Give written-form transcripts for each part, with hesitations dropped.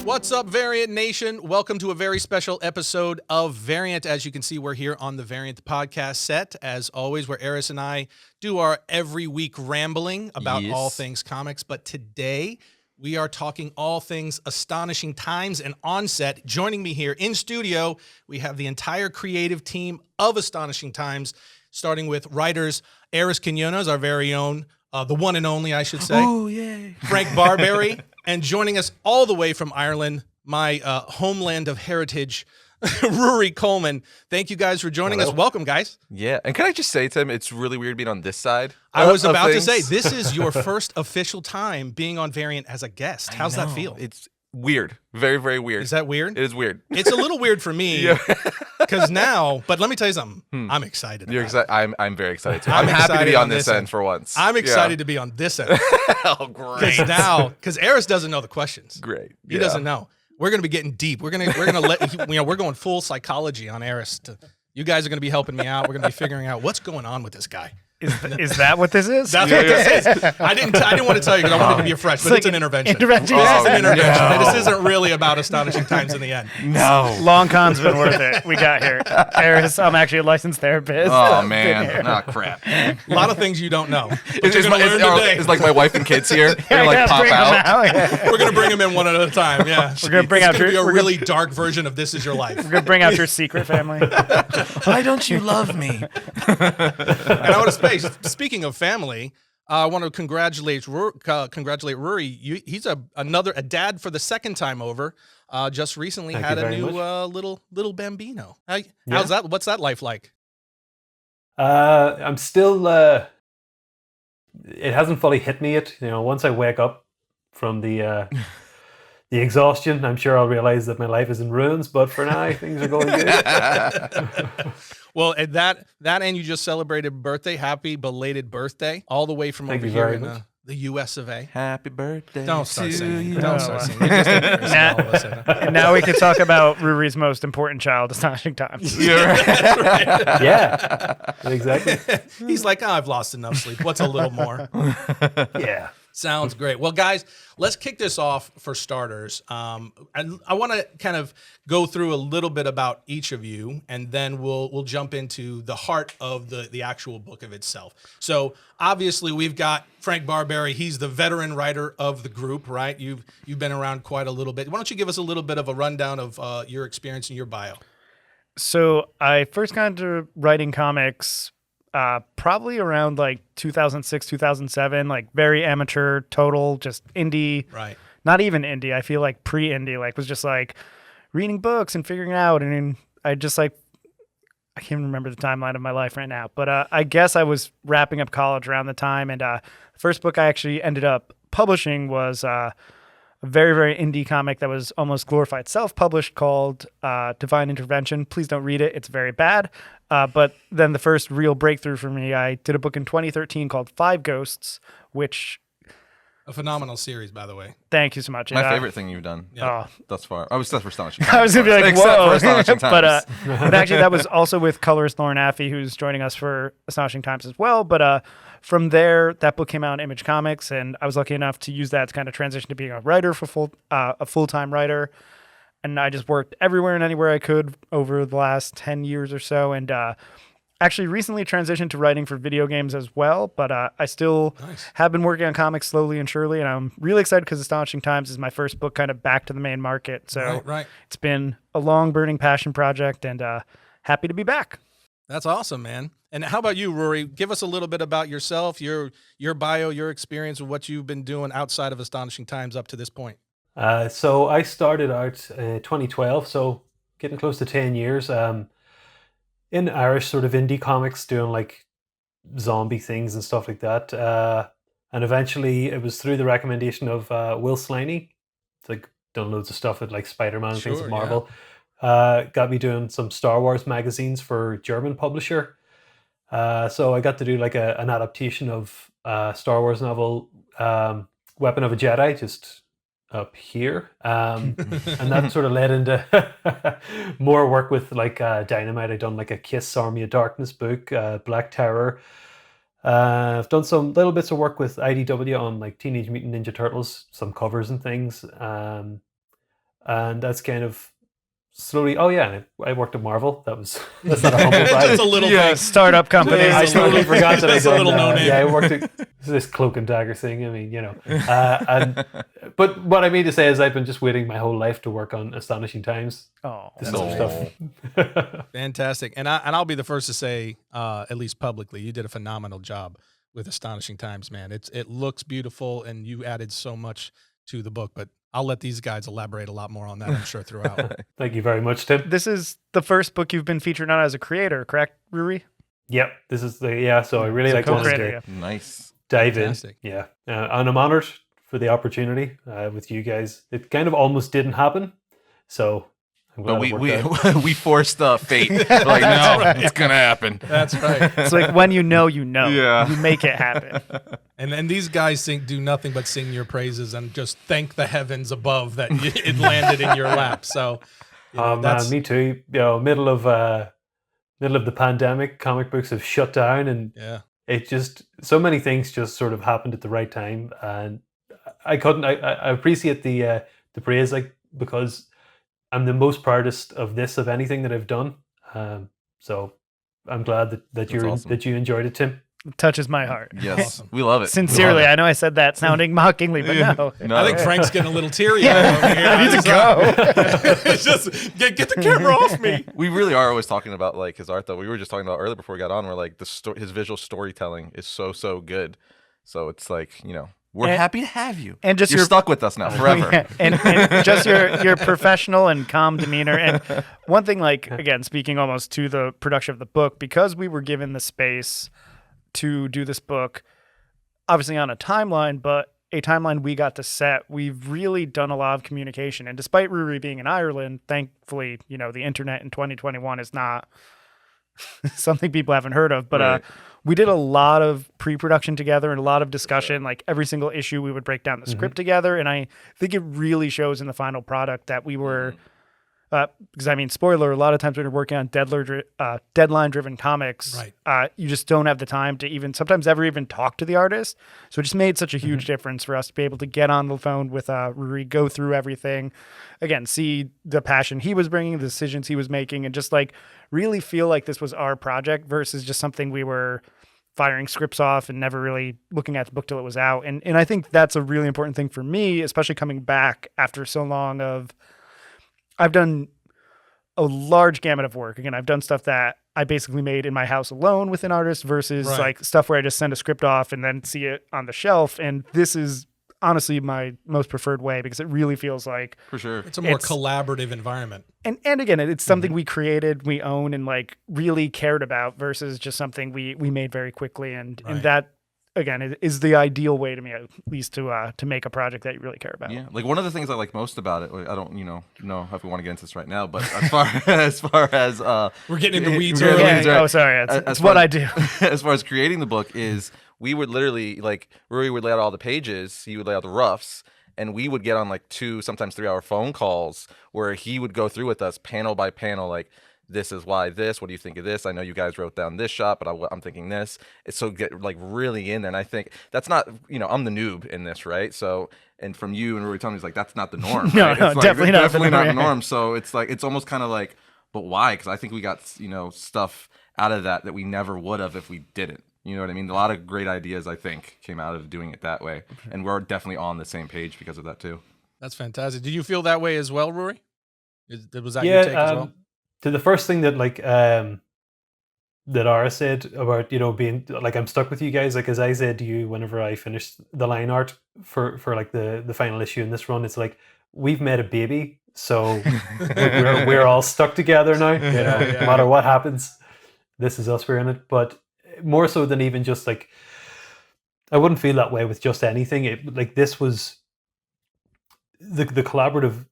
What's up, Variant Nation? Welcome to a very special episode of Variant. As you can see, we're here on the Variant podcast set, as always, where Arris and I do our every week rambling about all things comics. But today, we are talking all things Astonishing Times. And on set, joining me here in studio, we have the entire creative team of Astonishing Times, starting with writers Arris Quinones, our very own, the one and only, I should say. Oh, yay. Frank Barbiere. And joining us all the way from Ireland, my homeland of heritage, Ruairi Coleman. Thank you guys for joining us. Welcome, guys. Yeah, and can I just say, Tim, it's really weird being on this side. I was about to say, this is your first official time being on Variant as a guest. How's that feel? It's weird. Very, very weird. Is that weird? It is weird. It's a little weird for me because now, but let me tell you something. I'm excited. You're excited. I'm very excited too. I'm happy to be on this end for once. I'm excited to be on this end. Oh, great. Because Arris doesn't know the questions. Great. He doesn't know. We're going to be getting deep. We're going to let we're going full psychology on Arris. You guys are going to be helping me out. We're going to be figuring out what's going on with this guy. Is that what this is? That's what this is. I didn't want to tell you because I wanted to be a fresh, but it's an intervention. Intervention. This is an intervention. No. This isn't really about Astonishing Times in the end. No. Long con's been worth it. We got here. Arris, I'm actually a licensed therapist. Oh, man. Oh, crap. A lot of things you don't know. It's like my wife and kids here. They're like, pop out. We're going to bring them in one at a time. Yeah. We're going to bring out a really dark version of This Is Your Life. We're going to bring out your secret family. Why don't you love me? And I want to say, speaking of family, I want to congratulate Ruairi. He's a dad for the second time over. Just recently had a new little bambino. How's that? What's that life like? I'm still. It hasn't fully hit me yet. You know, once I wake up from the exhaustion, I'm sure I'll realize that my life is in ruins. But for now, things are going good. Well, at that end, you just celebrated birthday. Happy belated birthday, all the way from over here in the U.S. of A. Happy birthday. Don't start singing. You. Don't start singing. And now we can talk about Ruairi's most important child, Astonishing Times. That's right. Yeah, exactly. He's like, I've lost enough sleep. What's a little more? Yeah. Sounds great. Well, guys, let's kick this off for starters. I want to kind of go through a little bit about each of you, and then we'll jump into the heart of the actual book of itself. So obviously, we've got Frank Barbiere. He's the veteran writer of the group, right? You've been around quite a little bit. Why don't you give us a little bit of a rundown of your experience and your bio? So I first got into writing comics probably around like 2006, 2007, like very amateur, total, just indie. Right. Not even indie. I feel like pre-indie, like was just like reading books and figuring it out. And I just like, I can't remember the timeline of my life right now, but I guess I was wrapping up college around the time. And the first book I actually ended up publishing was a very, very indie comic that was almost glorified self-published called Divine Intervention. Please don't read it. It's very bad. But then the first real breakthrough for me, I did a book in 2013 called Five Ghosts, which... A phenomenal series, by the way. Thank you so much. My favorite thing you've done thus far. I was for Astonishing Times. I was going to be like, whoa. For Astonishing Times. But actually, that was also with colorist Lauren Affey, who's joining us for Astonishing Times as well. But from there, that book came out in Image Comics, and I was lucky enough to use that to kind of transition to being a writer for a full-time writer. And I just worked everywhere and anywhere I could over the last 10 years or so. And actually recently transitioned to writing for video games as well. But I still have been working on comics slowly and surely. And I'm really excited because Astonishing Times is my first book kind of back to the main market. So It's been a long burning passion project, and happy to be back. That's awesome, man. And how about you, Ruairi? Give us a little bit about yourself, your bio, your experience, and what you've been doing outside of Astonishing Times up to this point. So I started out 2012, so getting close to 10 years in Irish sort of indie comics, doing like zombie things and stuff like that. And eventually it was through the recommendation of Will Sliney. It's like done loads of stuff with like Spider-Man and things with Marvel. Got me doing some Star Wars magazines for German publisher. So I got to do like an adaptation of Star Wars novel, Weapon of a Jedi, just up here. And that sort of led into more work with like Dynamite. I've done like a Kiss Army of Darkness book, Black Terror. I've done some little bits of work with IDW on like Teenage Mutant Ninja Turtles, some covers and things. and that's kind of slowly. Oh yeah, I worked at Marvel. That's not a humble brag. Just a little Yeah, startup company. I totally forgot that I Just a done little that. no-name. Yeah, I worked at this Cloak and Dagger thing. I mean, but what I mean to say is I've been just waiting my whole life to work on Astonishing Times. Oh, This other stuff. Fantastic. And I'll be the first to say, at least publicly, you did a phenomenal job with Astonishing Times, man. It looks beautiful, and you added so much to the book, but I'll let these guys elaborate a lot more on that, I'm sure, throughout. Thank you very much, Tim. this is the first book you've been featured on as a creator, correct, Ruairi? Yep, this is so I really So like wanted co-creator, to Nice. dive Fantastic. in. Yeah, and I'm honored for the opportunity with you guys. It kind of almost didn't happen, so I'm glad But it worked out. we forced fate. We're like, no, it's gonna happen. That's right. It's like when you know, Yeah. you make it happen. And these guys do nothing but sing your praises and just thank the heavens above that it landed in your lap. So, Man, me too. Middle of the pandemic, comic books have shut down, and yeah. it just so many things just sort of happened at the right time, and I appreciate the praise, like, because I'm the most proudest of anything that I've done. So I'm glad that you enjoyed it, Tim. It touches my heart. Yes, Awesome. we love it. Sincerely, I know I said that sounding mockingly, but no. No. I think Frank's getting a little teary. Yeah. Over here. I need to go. It's just get the camera off me. We really are always talking about like his art, though. We were just talking about earlier before we got on. We're like his visual storytelling is so good. So it's like, we're happy to have you. And just you're stuck with us now forever. Yeah, and just your professional and calm demeanor. And one thing, like, again, speaking almost to the production of the book, because we were given the space to do this book, obviously on a timeline, but a timeline we got to set, we've really done a lot of communication. And despite Ruairi being in Ireland, thankfully, the internet in 2021 is not something people haven't heard of, but Right. we did a lot of pre-production together and a lot of discussion. Like every single issue, we would break down the script together, and I think it really shows in the final product that we were. Because I mean, spoiler: a lot of times when you're working on deadline-driven comics, Right. You just don't have the time to sometimes even talk to the artist. So it just made such a huge difference for us to be able to get on the phone with Ruairi, go through everything, again, see the passion he was bringing, the decisions he was making, and just like really feel like this was our project versus just something we were firing scripts off and never really looking at the book till it was out. And I think that's a really important thing for me, especially coming back after so long of. I've done a large gamut of work. Again, I've done stuff that I basically made in my house alone with an artist versus like stuff where I just send a script off and then see it on the shelf. And this is honestly my most preferred way because it really feels like For sure. It's a more collaborative environment. and again, it's something we created, we own, and like really cared about versus just something we made very quickly. And that again is the ideal way to me, at least, to make a project that you really care about. Yeah, like one of the things I like most about it. I don't, know if we want to get into this right now, but as far as We're getting in the weeds we're early. getting in the weeds, right. Oh, sorry, As it's far what as- I do. As far as creating the book is, we would literally like Ruairi would lay out all the pages, he would lay out the roughs, and we would get on like 2, sometimes 3-hour phone calls where he would go through with us panel by panel, like. This is why this. What do you think of this? I know you guys wrote down this shot, but I'm thinking this. It's so get like really in there. And I think that's not, I'm the noob in this, right? So, and from you and Ruairi telling me, like, that's not the norm. No, right? no, It's like, definitely not the definitely not the norm. norm. So it's like, it's almost kind of like, but why? Because I think we got, stuff out of that we never would have if we didn't. You know what I mean? A lot of great ideas, I think, came out of doing it that way. And we're definitely on the same page because of that, too. That's fantastic. Did you feel that way as well, Ruairi? Was that your take as well? To the first thing that that Arris said about being like I'm stuck with you guys, like as I said to you whenever I finished the line art for like the final issue in this run, it's like we've made a baby, so we're all stuck together now. No matter what happens, this is us. We're in it, but more so than even just like I wouldn't feel that way with just anything. Like this was the collaborative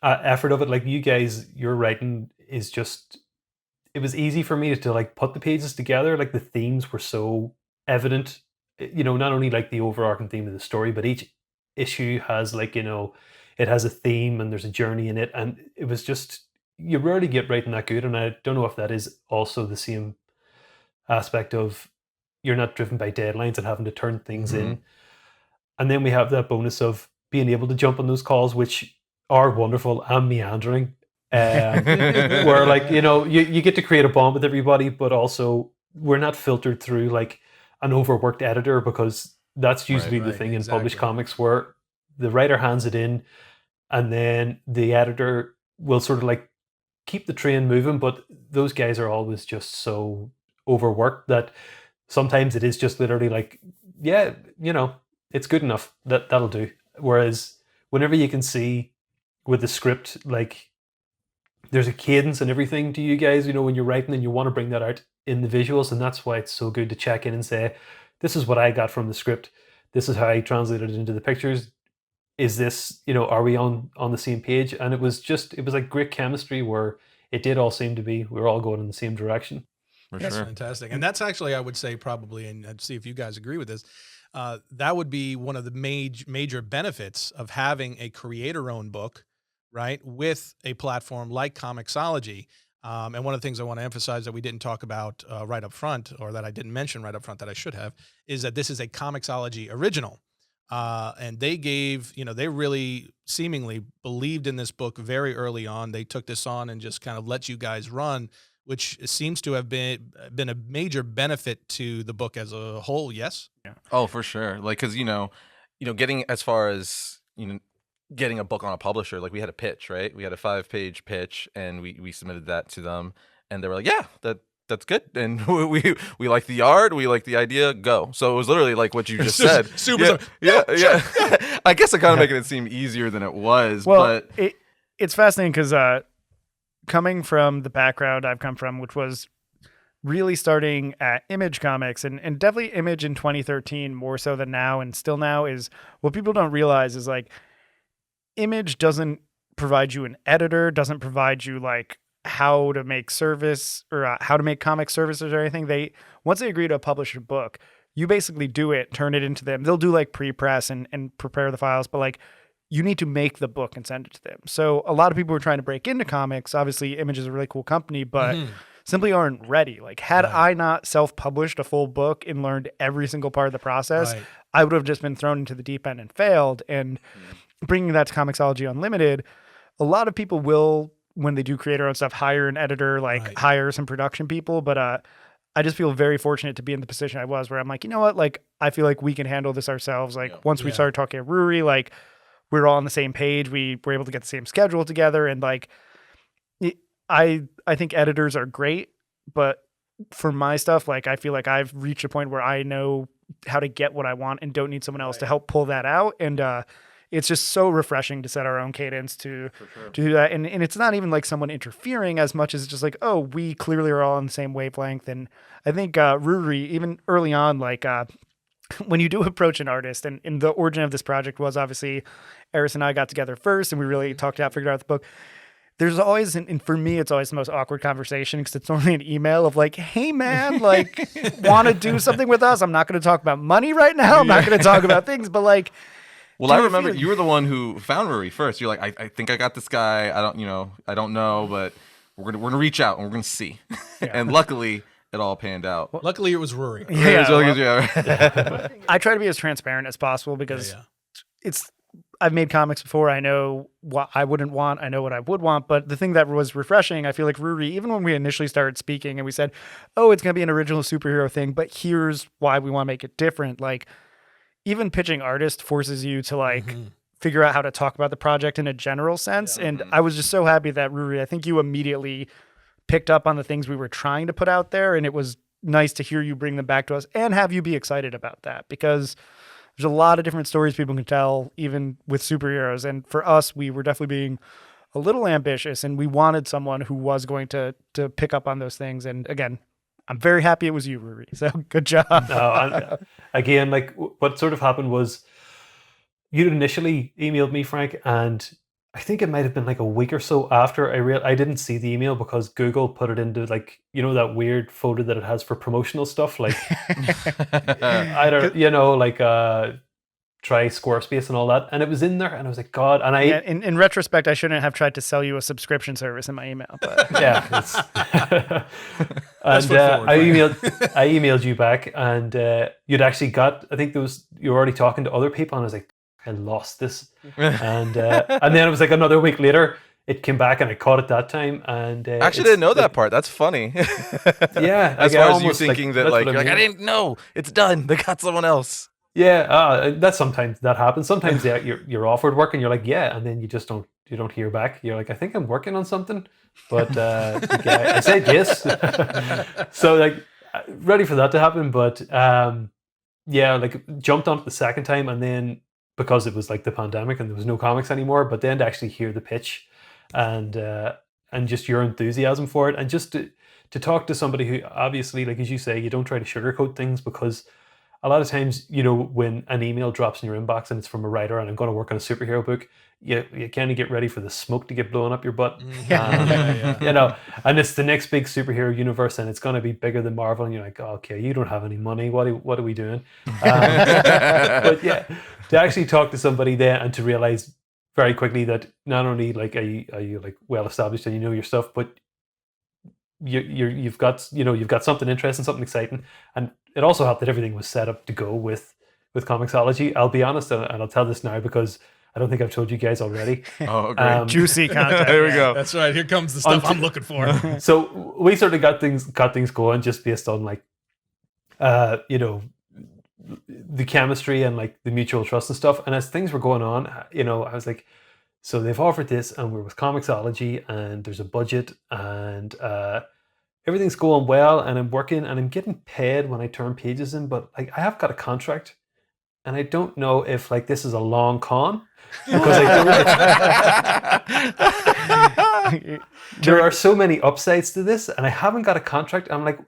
effort of it. Like you guys, your writing is just, it was easy for me to like put the pages together. Like the themes were so evident, not only like the overarching theme of the story, but each issue has like, it has a theme and there's a journey in it. And it was just, you rarely get writing that good. And I don't know if that is also the same aspect of you're not driven by deadlines and having to turn things in. And then we have that bonus of being able to jump on those calls, which are wonderful and meandering. Where like, you get to create a bond with everybody, but also we're not filtered through like an overworked editor, because that's usually the thing in published comics, where the writer hands it in and then the editor will sort of like keep the train moving, but those guys are always just so overworked that sometimes it is just literally like, yeah, it's good enough, that'll do. Whereas whenever you can see with the script, like there's a cadence and everything to you guys, when you're writing, and you want to bring that out in the visuals. And that's why it's so good to check in and say, this is what I got from the script, this is how I translated it into the pictures, is this, are we on the same page? And it was like great chemistry, where it did all seem to be, we were all going in the same direction. That's fantastic. And that's actually, I would say, probably, and I'd see if you guys agree with this, that would be one of the major benefits of having a creator-owned book, right, with a platform like ComiXology. And one of the things I want to emphasize that we didn't talk about right up front, or that I didn't mention right up front that I should have, is that this is a ComiXology original. And they gave, they really seemingly believed in this book very early on. They took this on and just kind of let you guys run, which seems to have been a major benefit to the book as a whole. Yes. Yeah. Oh, for sure. Like, cause getting as far as, getting a book on a publisher, like we had a pitch, right? We had a 5-page pitch, and we submitted that to them, and they were like, yeah, that's good. And we like the art, we like the idea, go. So it was literally like what you just said. Super. Yeah. I guess I kind of making it seem easier than it was. Well, but it's fascinating because coming from the background I've come from, which was really starting at Image Comics, and definitely Image in 2013 more so than now, and still now, is what people don't realize is like Image doesn't provide you an editor, doesn't provide you like how to make service or how to make comic services or anything. Once they agree to publish a book, you basically do it, turn it into them. They'll do like pre-press and prepare the files, but like you need to make the book and send it to them. So a lot of people who are trying to break into comics, obviously Image is a really cool company, but simply aren't ready. Like had I not self-published a full book and learned every single part of the process, I would have just been thrown into the deep end and failed. And bringing that to ComiXology Unlimited, a lot of people will, when they do creator own stuff, hire an editor, hire some production people. But I just feel very fortunate to be in the position I was, where I'm like, you know what? Like, I feel like we can handle this ourselves. Like once we started talking at Ruairi, like we're all on the same page. We were able to get the same schedule together. And like, I think editors are great, but for my stuff, like I feel like I've reached a point where I know how to get what I want and don't need someone else to help pull that out. And, it's just so refreshing to set our own cadence to do that. And it's not even like someone interfering as much as just like, oh, we clearly are all on the same wavelength. And I think Ruairi, even early on, like when you do approach an artist, and the origin of this project was obviously Arris and I got together first, and we really talked out, figured out the book. There's always, and for me, it's always the most awkward conversation, because it's only an email of like, hey man, like want to do something with us? I'm not going to talk about money right now. I'm not going to talk about things, but like, well, I remember you were the one who found Ruairi first. You're like, I think I got this guy. I don't know, but we're gonna reach out and we're gonna see. And luckily, it all panned out. Well, luckily, it was Ruairi. I try to be as transparent as possible, because I've made comics before. I know what I wouldn't want. I know what I would want. But the thing that was refreshing, I feel like Ruairi, even when we initially started speaking and we said, oh, it's gonna be an original superhero thing, but here's why we want to make it different. Like, even pitching artists forces you to like figure out how to talk about the project in a general sense. And I was just so happy that Ruairi, I think you immediately picked up on the things we were trying to put out there. And it was nice to hear you bring them back to us and have you be excited about that, because there's a lot of different stories people can tell, even with superheroes. And for us, we were definitely being a little ambitious, and we wanted someone who was going to pick up on those things. And again, I'm very happy it was you, Ruairi. So good job. Again, like what sort of happened was you initially emailed me, Frank, and I think it might have been like a week or so after I didn't see the email, because Google put it into like, that weird folder that it has for promotional stuff. Like, I don't, like try Squarespace and all that. And it was in there, and I was like, God. And in retrospect, I shouldn't have tried to sell you a subscription service in my email, but yeah. I emailed you back, and you'd actually got, I think you were already talking to other people, and I was like, I lost this. And then it was like another week later, it came back and I caught it that time. And I actually didn't know that part. That's funny. Yeah. As far as you thinking that, like, I I didn't know. It's done. They got someone else. Yeah, that's sometimes that happens. Sometimes you're offered work and you're like, yeah, and then you just don't hear back. You're like, I think I'm working on something, but the guy, I said yes. So like ready for that to happen, but yeah, like jumped on it the second time, and then because it was like the pandemic and there was no comics anymore, but then to actually hear the pitch and just your enthusiasm for it, and just to talk to somebody who obviously, like as you say, you don't try to sugarcoat things, because a lot of times, you know, when an email drops in your inbox and it's from a writer and I'm going to work on a superhero book, you kind of get ready for the smoke to get blown up your butt. You know, and it's the next big superhero universe and it's going to be bigger than Marvel. And you're like, oh, okay, you don't have any money. What are we doing? But yeah, to actually talk to somebody there and to realize very quickly that not only like are you like well established and you know your stuff, but you've got something interesting, something exciting, and it also helped that everything was set up to go with ComiXology. I'll be honest, and I'll tell this now because I don't think I've told you guys already. Oh, great. Juicy content. There we go. That's right. Here comes the stuff I'm looking for. So we sort of got things going just based on like, you know, the chemistry and like the mutual trust and stuff. And as things were going on, you know, I was like, so they've offered this, and we're with ComiXology, and there's a budget, and everything's going well, and I'm working, and I'm getting paid when I turn pages in, but like I have got a contract, and I don't know if like this is a long con, because there are so many upsides to this, and I haven't got a contract. I'm like,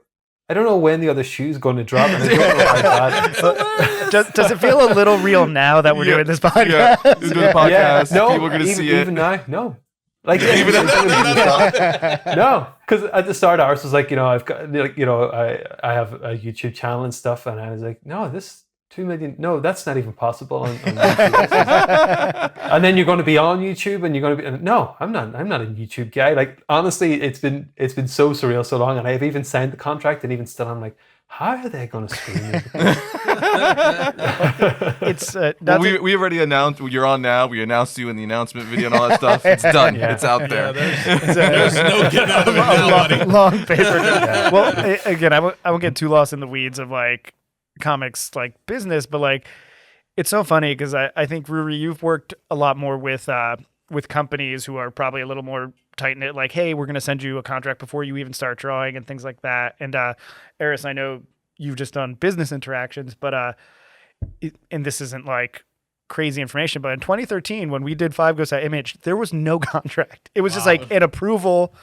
I don't know when the other shoe's going to drop, and I don't know how bad. Does it feel a little real now that we're doing this podcast? Yeah, we're doing the podcast. Yeah, no, people are going to see it. Even now, no. Like even no, because at the start, Arris was like, you know, I've got like, you know, I have a YouTube channel and stuff, and I was like, no, this 2 million, no, that's not even possible on YouTube. And then you're going to be on YouTube, and you're going to be no, I'm not a YouTube guy. Like honestly, it's been so surreal so long, and I've even signed the contract, and even still, I'm like, how are they going to screw me? It's well, we already announced you're on now. We announced you in the announcement video and all that stuff. It's done. Yeah. It's out there. There's no getting out of it now, buddy. long paper. Well, again, I won't get too lost in the weeds of like comics like business, but like it's so funny because I think Ruairi, you've worked a lot more with companies who are probably a little more tight knit, like, hey, we're going to send you a contract before you even start drawing and things like that. And Arris, I know you've just done business interactions, but and this isn't like crazy information, but in 2013, when we did Five Ghosts at Image, there was no contract. It was just like an approval.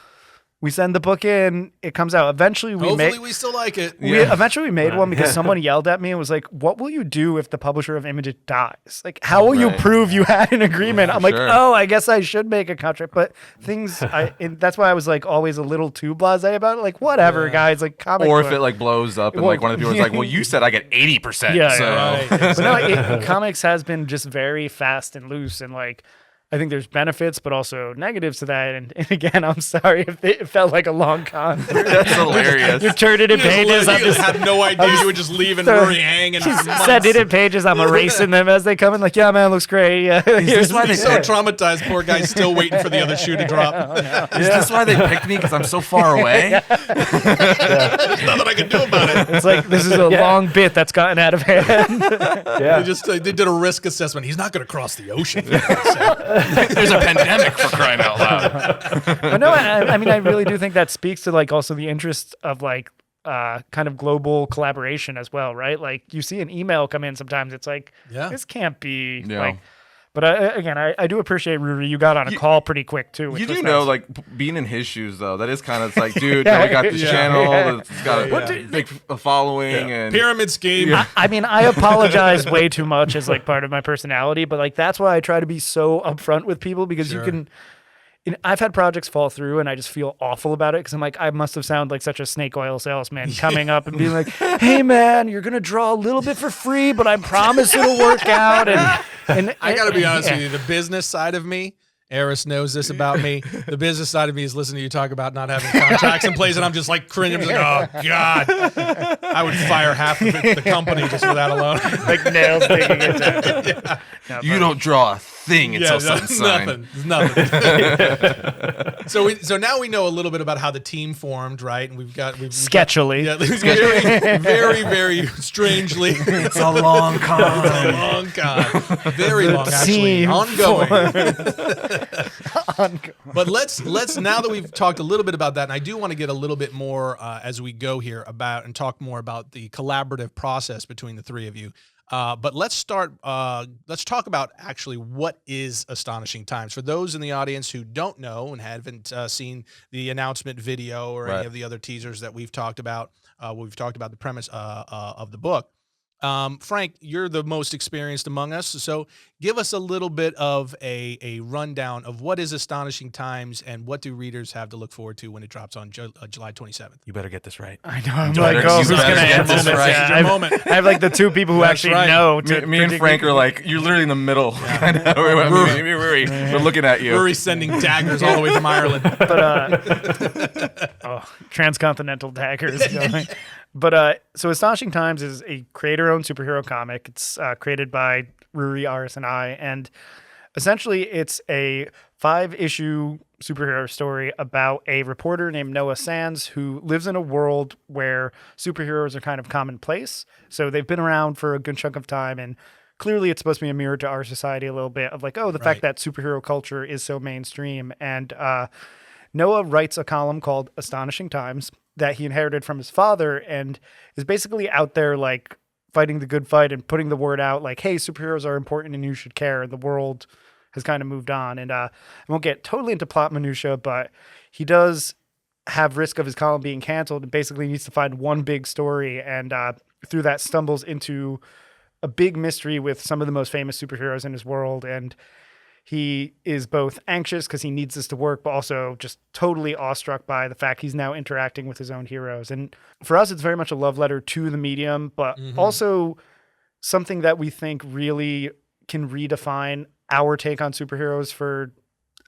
We send the book in, it comes out. Eventually, we still like it. Eventually, we made one because someone yelled at me and was like, "What will you do if the publisher of Image dies? Like, how will you prove you had an agreement?" I'm like, "Oh, I guess I should make a contract." But and that's why I was like always a little too blasé about it. Like, whatever, guys. Like, comic or book. if it like blows up and like one of the people is like, "Well, you said I get 80%." Yeah, so. right. But no, comics has been just very fast and loose, and like, I think there's benefits, but also negatives to that. And again, I'm sorry if it felt like a long con. That's hilarious. You're turning in pages. You had no idea you were just leaving Ruairi hanging. Sending in pages. I'm erasing them as they come in. Like, yeah, man, looks great. Yeah. Is this why He's so traumatized. Poor guy's still waiting for the other shoe to drop. Is this why they picked me? Because I'm so far away? There's nothing I can do about it. It's like, this is a long bit that's gotten out of hand. They did a risk assessment. He's not going to cross the ocean. There's a pandemic, for crying out loud. But no, I mean, I really do think that speaks to like also the interest of like kind of global collaboration as well, right? Like you see an email come in sometimes, it's like, this can't be like. But again, I do appreciate Ruairi. You got on a call pretty quick too. You do know, like being in his shoes though, that is kind of like, dude, we got this channel that's got a big following and pyramid scheme. I mean, I apologize way too much as like part of my personality, but like that's why I try to be so upfront with people because you can. I've had projects fall through and I just feel awful about it because I'm like, I must have sounded like such a snake oil salesman coming up and being like, hey man, you're going to draw a little bit for free, but I promise it'll work out. And I got to be honest with you, the business side of me Arris knows this about me. The business side of me is listening to you talk about not having contracts in place, and I'm just like cringing. I'm just like, oh God, I would fire half of the company just for that alone. Like nails digging into it. No, You don't draw a thing until something's signed. Nothing. So now we know a little bit about how the team formed, right? And we've sketchily. Very, very strangely. It's a long con. It's a long con. Very long, actually. Ongoing. But let's now that we've talked a little bit about that, and I do want to get a little bit more as we go here about and talk more about the collaborative process between the three of you. But let's start. Let's talk about actually what is Astonishing Times for those in the audience who don't know and haven't seen the announcement video or any of the other teasers that we've talked about. We've talked about the premise of the book. Frank, you're the most experienced among us, so give us a little bit of a rundown of what is Astonishing Times and what do readers have to look forward to when it drops on July 27th. You better get this right. I know. I'm like, oh, who's going to get this right? Yeah, I have like the two people who actually know. Me and Frank are like, you're literally in the middle. Yeah. We're looking at you. Rory's sending daggers all the way from Ireland. But transcontinental daggers going. But so Astonishing Times is a creator-owned superhero comic. It's created by Ruairi, Arris, and I. And essentially, it's a 5-issue superhero story about a reporter named Noah Sands who lives in a world where superheroes are kind of commonplace. So they've been around for a good chunk of time. And clearly, it's supposed to be a mirror to our society a little bit of like, the fact that superhero culture is so mainstream. And Noah writes a column called Astonishing Times that he inherited from his father and is basically out there like fighting the good fight and putting the word out like, hey, superheroes are important and you should care. And the world has kind of moved on. And I won't get totally into plot minutia, but he does have risk of his column being canceled and basically needs to find one big story. And through that stumbles into a big mystery with some of the most famous superheroes in his world. And he is both anxious because he needs this to work, but also just totally awestruck by the fact he's now interacting with his own heroes. And for us, it's very much a love letter to the medium, but also something that we think really can redefine our take on superheroes for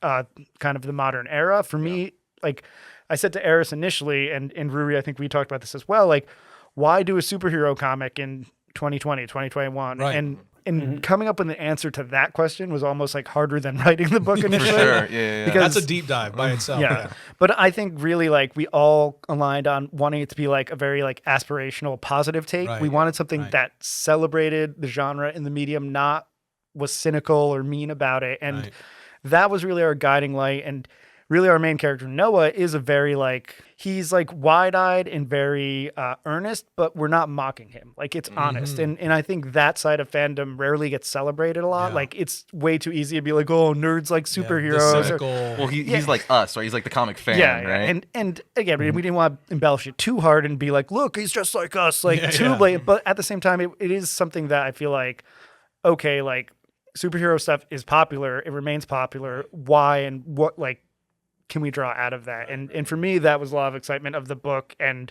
kind of the modern era. For me, like I said to Arris initially, and Ruairi, I think we talked about this as well, like why do a superhero comic in 2020, 2021? Right. And coming up with an answer to that question was almost like harder than writing the book initially. For sure, yeah. Because that's a deep dive by itself. Yeah. But I think really like we all aligned on wanting it to be like a very like aspirational, positive take. Right. We wanted something that celebrated the genre in the medium, not was cynical or mean about it. And that was really our guiding light. And really our main character, Noah, is a very like, he's like wide-eyed and very earnest, but we're not mocking him. Like it's honest. And I think that side of fandom rarely gets celebrated a lot. Like it's way too easy to be like, oh, nerds like superheroes. Well, he's like us, right? He's like the comic fan, right? And again, we didn't want to embellish it too hard and be like, look, he's just like us, like too blatant. But at the same time, it is something that I feel like, okay, like superhero stuff is popular. It remains popular. Why and what like can we draw out of that? And for me, that was a lot of excitement of the book. And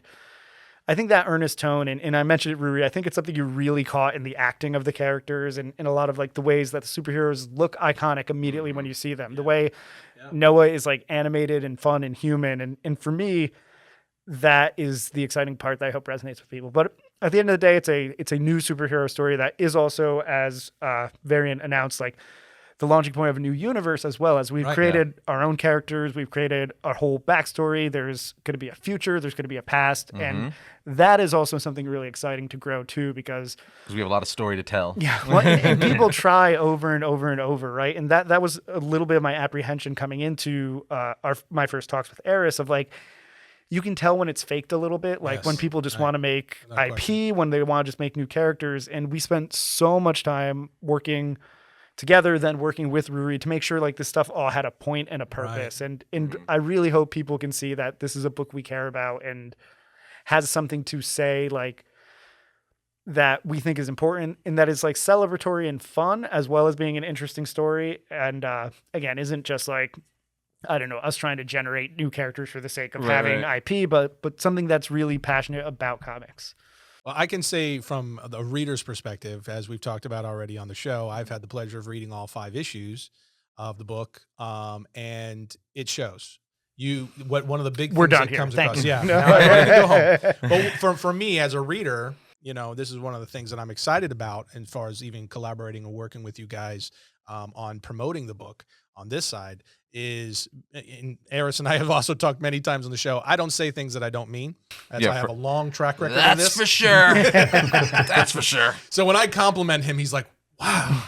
I think that earnest tone, and I mentioned it, Ruairi, I think it's something you really caught in the acting of the characters and in a lot of like the ways that the superheroes look iconic immediately when you see them. The way Noah is like animated and fun and human. And for me, that is the exciting part that I hope resonates with people. But at the end of the day, it's a new superhero story that is also, as Variant announced, like the launching point of a new universe, as well as we've created our own characters. We've created our whole backstory. There's going to be a future. There's going to be a past. And that is also something really exciting to grow too, because we have a lot of story to tell. Yeah. Well, and people try over and over and over. Right. And that was a little bit of my apprehension coming into my first talks with Arris of like, you can tell when it's faked a little bit, like when people just want to make IP, when they want to just make new characters. And we spent so much time working together, then working with Ruairi to make sure like this stuff all had a point and a purpose. And I really hope people can see that this is a book we care about and has something to say like that we think is important and that is like celebratory and fun, as well as being an interesting story. And again, isn't just like, I don't know, us trying to generate new characters for the sake of having IP, but something that's really passionate about comics. Well, I can say from the reader's perspective, as we've talked about already on the show, I've had the pleasure of reading all 5 issues. of the book, and it shows. One of the big We're things done that here. comes Thank across. you. Yeah, now I'm ready to go home. But for me as a reader, this is one of the things that I'm excited about as far as even collaborating and working with you guys on promoting the book on this side is, and Arris and I have also talked many times on the show, I don't say things that I don't mean. I have a long track record of this. That's for sure. That's for sure. So when I compliment him, he's like, wow,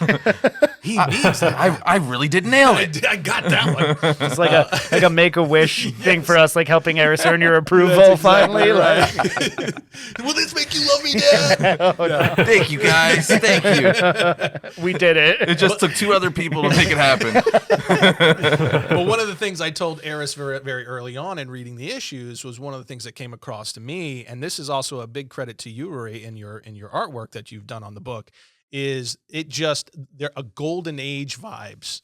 he means that. I really did nail it. I got that one. It's like a Make-A-Wish thing for us, like helping Arris earn your approval That's finally. exactly right. Will this make you love me, Dad? No. Thank you, guys. Thank you. We did it. It just took 2 other people to make it happen. Well, one of the things I told Arris very, very early on in reading the issues was one of the things that came across to me, and this is also a big credit to you, Ruairi, in your artwork that you've done on the book, is it just there a golden age vibes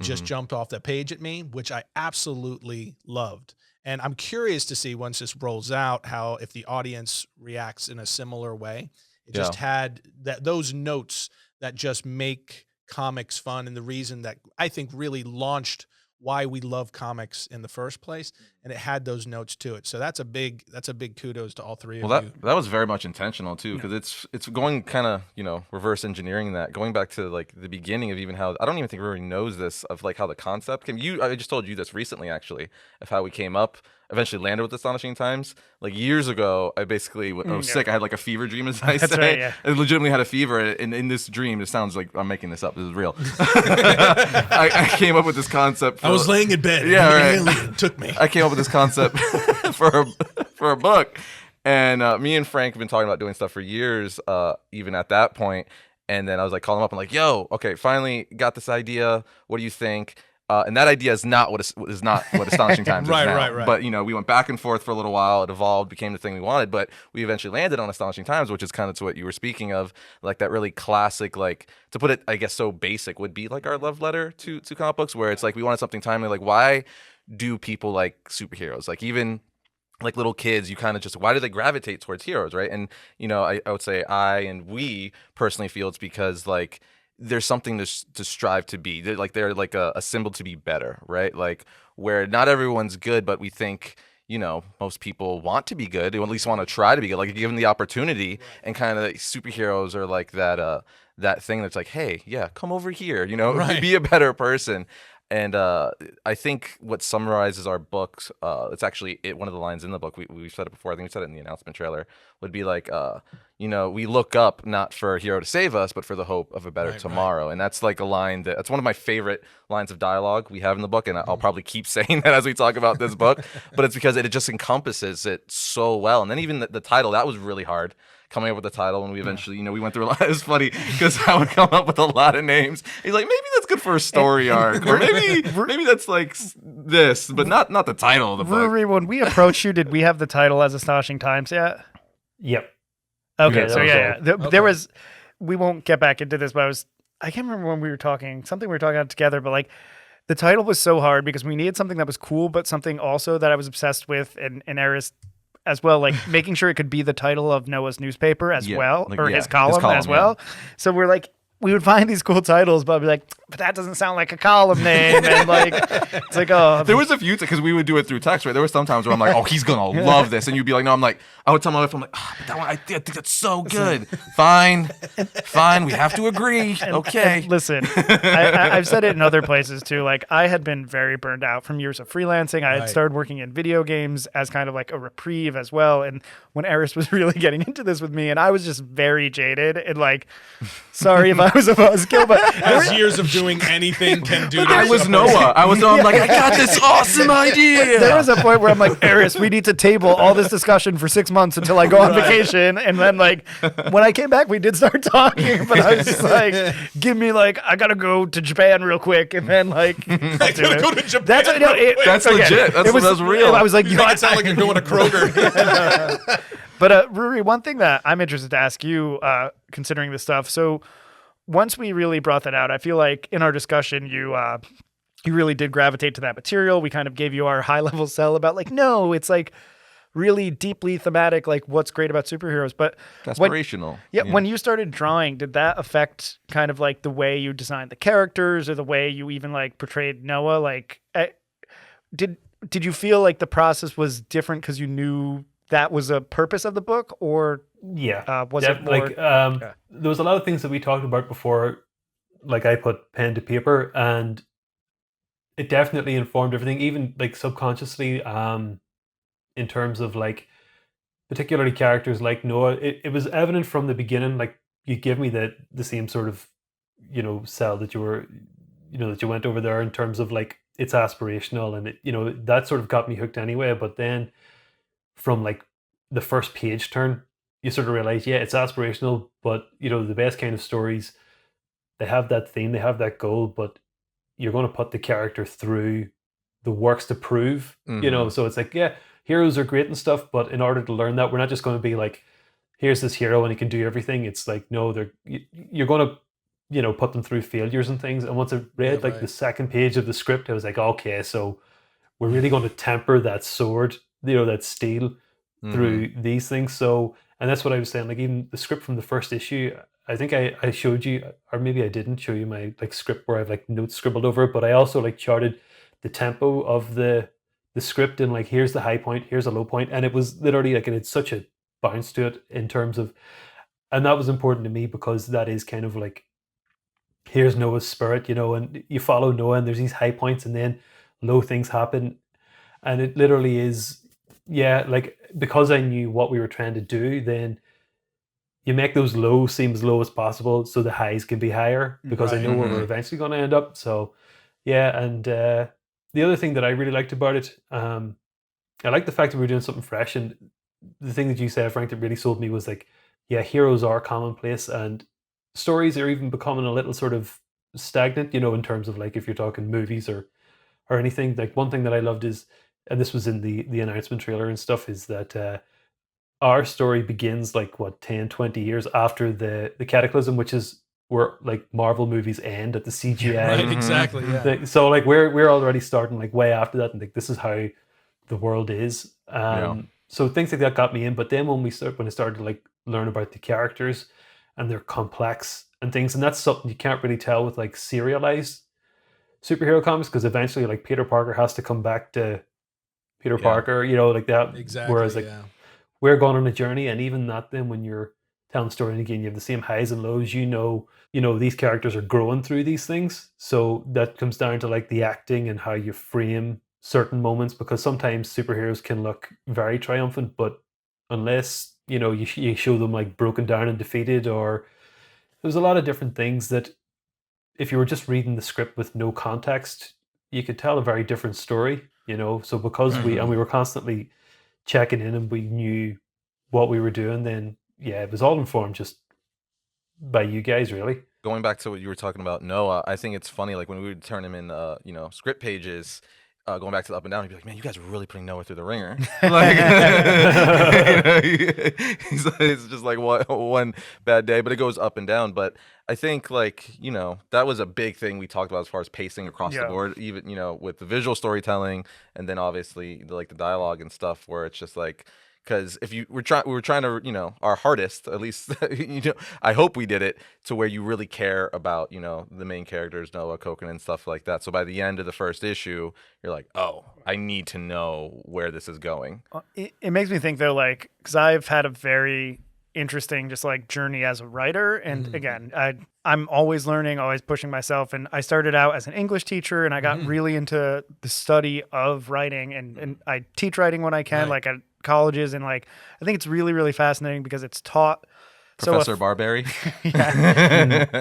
just jumped off that page at me, which I absolutely loved. And I'm curious to see once this rolls out how if the audience reacts in a similar way. It just had those notes that just make comics fun, and the reason that I think really launched why we love comics in the first place, and it had those notes to it. So that's a big kudos to all three of you. That was very much intentional too, because it's going kind of reverse engineering that, going back to like the beginning of even how I don't even think everybody knows this, of like how the concept came. I just told you this recently actually, of how we came up, eventually landed with Astonishing Times. Like years ago, I basically when I was sick, I had like a fever dream, as I say. Right, yeah. I legitimately had a fever, and in this dream, it sounds like I'm making this up. This is real. I came up with this concept. I was laying in bed. Yeah, and right. an alien took me. I came up with this concept for a book, and me and Frank have been talking about doing stuff for years, even at that point. And then I was like calling him up and like, "Yo, okay, finally got this idea. What do you think?" And that idea is not what Astonishing Times is now. Right. But we went back and forth for a little while. It evolved, became the thing we wanted. But we eventually landed on Astonishing Times, which is kind of to what you were speaking of, like that really classic, like to put it, I guess, so basic would be like our love letter to comic books, where it's like we wanted something timely. Like, why do people like superheroes? Like even like little kids, you kind of just, why do they gravitate towards heroes, right? And I would say we personally feel it's because like there's something to strive to be. They're like a symbol to be better, right? Like where not everyone's good, but we think most people want to be good, or at least want to try to be good. Like given the opportunity, and kind of superheroes are like that thing that's like, hey, yeah, come over here, be a better person. And I think what summarizes our books, it's actually one of the lines in the book. We said it before. I think we said it in the announcement trailer. Would be like, we look up not for a hero to save us, but for the hope of a better tomorrow. Right. And that's like a line that's one of my favorite lines of dialogue we have in the book. And I'll probably keep saying that as we talk about this book. But it's because it just encompasses it so well. And then even the title, that was really hard. Coming up with the title, when we eventually, we went through a lot. It was funny because I would come up with a lot of names. He's like, maybe that's good for a story arc, or maybe that's like this, but not the title of the book. Ruairi, when we approached you, did we have the title as Astonishing Times yet? Yep. Okay, Yeah, so there was. We won't get back into this, but I can't remember when we were talking. Something we were talking about together, but like the title was so hard because we needed something that was cool, but something also that I was obsessed with, and Arris as well, like making sure it could be the title of Noah's newspaper as well, or his column as well. So we're like, we would find these cool titles, but I'd be like, but that doesn't sound like a column name. And like, it's like, oh. There was a few, because we would do it through text, right? There were some times where I'm like, oh, he's going to love this. And you'd be like, no, I'm like, I would tell my wife, I'm like, but that one, I think that's so good. Fine, we have to agree. Okay. And listen, I've said it in other places too. Like, I had been very burned out from years of freelancing. I had started working in video games as kind of like a reprieve as well. And when Arris was really getting into this with me, and I was just very jaded and like, sorry if I was a buzzkill, but as years of doing anything can do. I was Noah. I'm like, I got this awesome idea. There was a point where I'm like, Arris, we need to table all this discussion for 6 months until I go on vacation. And then like, when I came back, we did start talking, but I was just like, give me like, I gotta go to Japan real quick. And then like, I gotta go to Japan. That's legit. That's real. I was like, you make it sound like you're going to Kroger. But Ruairi, one thing that I'm interested to ask you, considering this stuff. So once we really brought that out, I feel like in our discussion, you really did gravitate to that material. We kind of gave you our high level sell about like, no, it's like really deeply thematic, like what's great about superheroes. But aspirational. When you started drawing, did that affect kind of like the way you designed the characters or the way you even like portrayed Noah? Like, did you feel like the process was different because you knew that was a purpose of the book, or was it more like there was a lot of things that we talked about before, like I put pen to paper, and it definitely informed everything, even like subconsciously, in terms of like particularly characters like Noah. It was evident from the beginning, like you give me the same sort of, cell that you were, that you went over there in terms of like it's aspirational, and it, that sort of got me hooked anyway. But then from like the first page turn, you sort of realize, yeah, it's aspirational, but the best kind of stories, they have that theme, they have that goal, but you're going to put the character through the works to prove, so it's like, yeah, heroes are great and stuff, but in order to learn that, we're not just going to be like, here's this hero and he can do everything. It's like, no, you're going to, put them through failures and things. And once I read the second page of the script, I was like, okay, so we're really going to temper that sword, that steel through these things. So, and that's what I was saying, like even the script from the first issue, I think I showed you, or maybe I didn't show you my like script where I've like notes scribbled over it, but I also like charted the tempo of the script, and like here's the high point, here's a low point, and it was literally like it had such a bounce to it in terms of, and that was important to me because that is kind of like, here's Noah's spirit, and you follow Noah and there's these high points and then low things happen, and it literally is, like because I knew what we were trying to do, then you make those lows seem as low as possible so the highs can be higher, because I know where we're eventually going to end up. So and the other thing that I really liked about it, I like the fact that we were doing something fresh, and the thing that you said, Frank, that really sold me was like, yeah, heroes are commonplace and stories are even becoming a little sort of stagnant, in terms of like if you're talking movies or anything. Like one thing that I loved is, and this was in the announcement trailer and stuff, is that our story begins like 10, 20 years after the Cataclysm, which is where like Marvel movies end at the CGI. Right, exactly. Yeah. So like we're already starting like way after that, and like this is how the world is. So things like that got me in. But then when I started to like learn about the characters and they're complex and things, and that's something you can't really tell with like serialized superhero comics, because eventually like Peter Parker has to come back to Peter Parker, like that. Exactly. Whereas like we're going on a journey, and even that, then when you're telling the story, and again you have the same highs and lows, these characters are growing through these things. So that comes down to like the acting and how you frame certain moments, because sometimes superheroes can look very triumphant, but unless you show them like broken down and defeated, or there's a lot of different things that if you were just reading the script with no context, you could tell a very different story, so because we were constantly checking in and we knew what we were doing, then it was all informed just by you guys, really. Going back to what you were talking about Noah, I think it's funny, like when we would turn him in script pages, going back to the up and down, he'd be like, man, you guys are really putting Noah through the ringer. Like, it's just like one bad day, but it goes up and down. But I think like, that was a big thing we talked about as far as pacing across the board, even, with the visual storytelling, and then obviously the dialogue and stuff, where it's just like, because if we were trying to, our hardest, at least, I hope we did it to where you really care about, the main characters, Noah, Coconut, and stuff like that. So by the end of the first issue, you're like, oh, I need to know where this is going. It makes me think though, like, because I've had a very interesting just like journey as a writer, and again, I'm always learning, always pushing myself, and I started out as an English teacher, and I got really into the study of writing, and I teach writing when I can, like at colleges, and like I think it's really, really fascinating because it's taught. Professor Barbiere?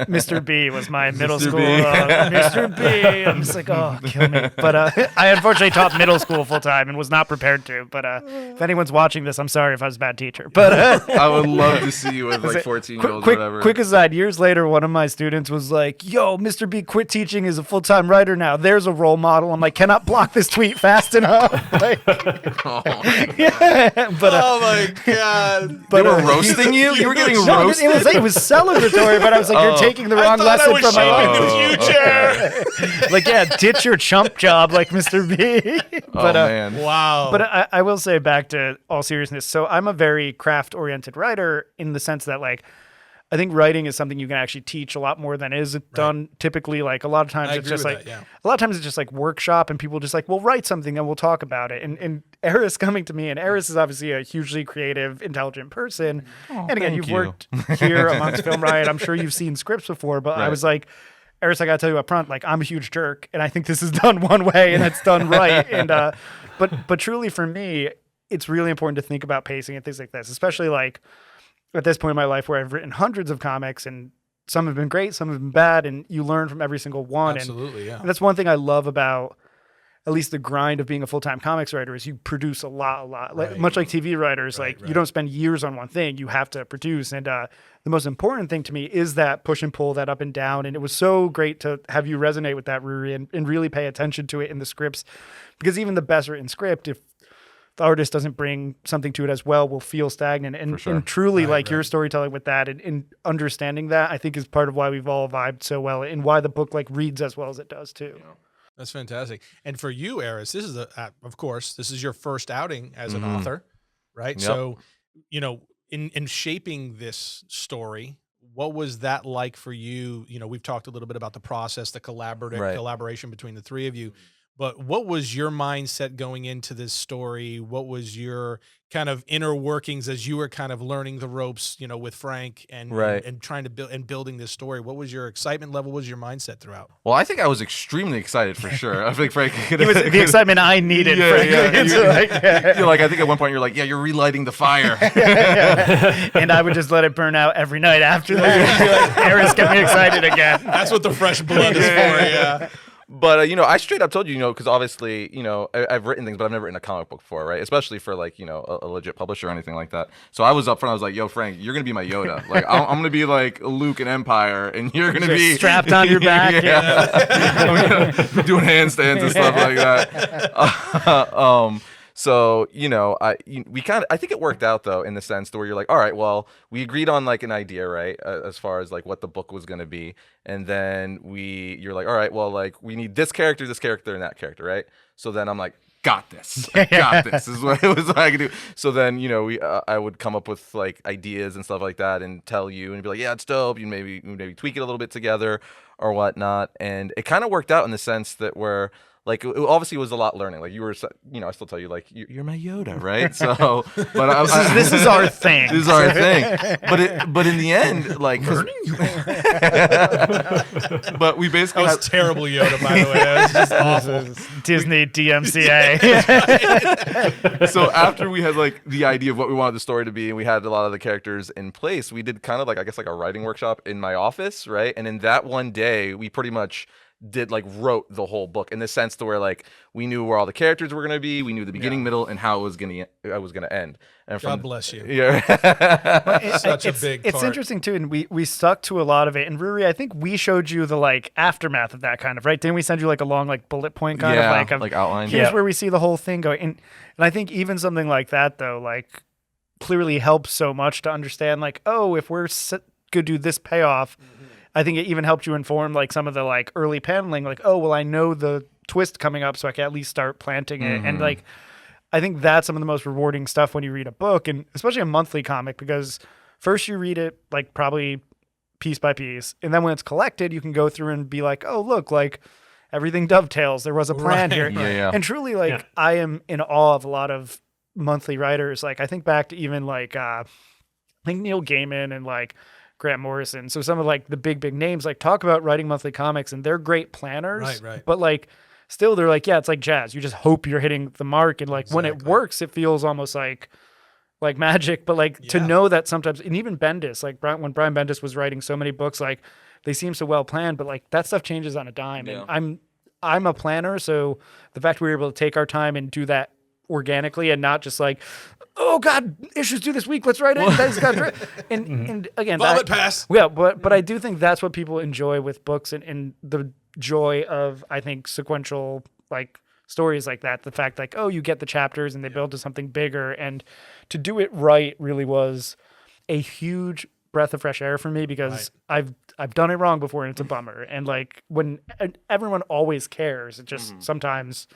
Mr. B was my middle school. Mr. B. I'm just like, oh, kill me. But I unfortunately taught middle school full time and was not prepared to. But if anyone's watching this, I'm sorry if I was a bad teacher. But I would love to see you with like 14-year-olds or whatever. Quick aside, years later, one of my students was like, yo, Mr. B quit teaching, is a full-time writer now. There's a role model. I'm like, cannot block this tweet fast enough. Like, oh my God. But, they were roasting you? You were getting roasted? It was celebratory, but I was like, you're taking the wrong lesson from my the future. Like, yeah, ditch your chump job like Mr. B. But, man. Wow. But I will say, back to all seriousness, so I'm a very craft-oriented writer in the sense that, like, I think writing is something you can actually teach a lot more than is done typically. Like, a lot of times I it's agree just with like, that, yeah. a lot of times it's just like workshop, and people just like, well, write something and we'll talk about it. And Arris coming to me, and Arris is obviously a hugely creative, intelligent person. And again, you've worked here amongst Film Riot. I'm sure you've seen scripts before, but I was like, Arris, I got to tell you up front, like, I'm a huge jerk, and I think this is done one way and it's done right. And but truly for me, it's really important to think about pacing and things like this, especially like at this point in my life where I've written hundreds of comics, and some have been great, some have been bad, and you learn from every single one. Absolutely, And that's one thing I love about at least the grind of being a full-time comics writer is you produce a lot. Like, much like TV writers, you don't spend years on one thing. You have to produce. And the most important thing to me is that push and pull, that up and down. And it was so great to have you resonate with that, Ruairi, and really pay attention to it in the scripts. Because even the best written script, if the artist doesn't bring something to it as well, will feel stagnant. And truly, your storytelling with that and understanding that, I think, is part of why we've all vibed so well, and why the book like reads as well as it does too. Yeah. That's fantastic. And for you, Arris, this is of course, this is your first outing as an author, right? Yep. So, you know, in shaping this story, what was that like for you? You know, we've talked a little bit about the process, the collaboration between the three of you, but what was your mindset going into this story? What was your kind of inner workings as you were kind of learning the ropes, you know, with Frank and trying to build and building this story? What was your excitement level? What was your mindset throughout? Well, I think I was extremely excited for sure. I think Frank It was the excitement I needed. You're like, I think at one point you're like, yeah, you're relighting the fire. And I would just let it burn out every night after that. Like, Arris, get me excited again. That's what the fresh blood is for. Yeah. But, you know, I straight up told you, you know, because obviously, you know, I've written things, but I've never written a comic book before, right? Especially for, like, you know, a legit publisher or anything like that. So I was up front. I was like, yo, Frank, you're going to be my Yoda. Like, I'm going to be like Luke in Empire, and you're going to be strapped on your back. I'm gonna be doing handstands and stuff like that. So, you know, I think it worked out though, in the sense where you're like, all right, well, we agreed on like an idea, right? As far as like what the book was going to be. And then you're like, all right, well, like we need this character, and that character, right? So then I'm like, got this. I got this. This is what it was I could do. So then, you know, I would come up with like ideas and stuff like that and tell you and be like, yeah, it's dope. You maybe tweak it a little bit together or whatnot. And it kind of worked out in the sense that where like it obviously was a lot learning. Like you were, you know, I still tell you like you're my Yoda, right? So, but this is our thing. This is our thing. But in the end, like, but we basically that was terrible Yoda, by the way. That was just awful. Disney DMCA. So after we had like the idea of what we wanted the story to be, and we had a lot of the characters in place, we did kind of like, I guess, like a writing workshop in my office, right? And in that one day, we pretty much wrote the whole book in the sense to where like we knew where all the characters were going to be, we knew the beginning, middle, and how it was going to end. And God bless you. Yeah. Such a big part. It's interesting too, and we stuck to a lot of it. And Ruairi, I think we showed you the like aftermath of that kind of, right? Didn't we send you like a long like bullet point kind of like outline? Here's where we see the whole thing going. And I think even something like that though, like clearly helps so much to understand like, oh, if we're could do this payoff. I think it even helped you inform like some of the like early paneling, like, oh, well, I know the twist coming up, so I can at least start planting it. And like, I think that's some of the most rewarding stuff when you read a book, and especially a monthly comic, because first you read it like probably piece by piece, and then when it's collected, you can go through and be like, oh, look, like everything dovetails. There was a plan here. Yeah. And truly, like, I am in awe of a lot of monthly writers. Like, I think back to even like, I think Neil Gaiman and like Grant Morrison. So some of like the big names like talk about writing monthly comics, and they're great planners, right. But like still they're like, yeah, it's like jazz. You just hope you're hitting the mark. And like when it works, it feels almost like magic, but like to know that sometimes, and even Bendis, like when Brian Bendis was writing so many books, like they seem so well planned, but like that stuff changes on a dime. Yeah. And I'm a planner. So the fact we were able to take our time and do that organically and not just like, oh God, issues due this week, let's write it. And again, Vomit pass. Yeah, but I do think that's what people enjoy with books, and the joy of, I think, sequential like stories like that. The fact like, oh, you get the chapters and they build to something bigger, and to do it right really was a huge breath of fresh air for me because I've done it wrong before and it's a bummer. And like when everyone always cares, it just sometimes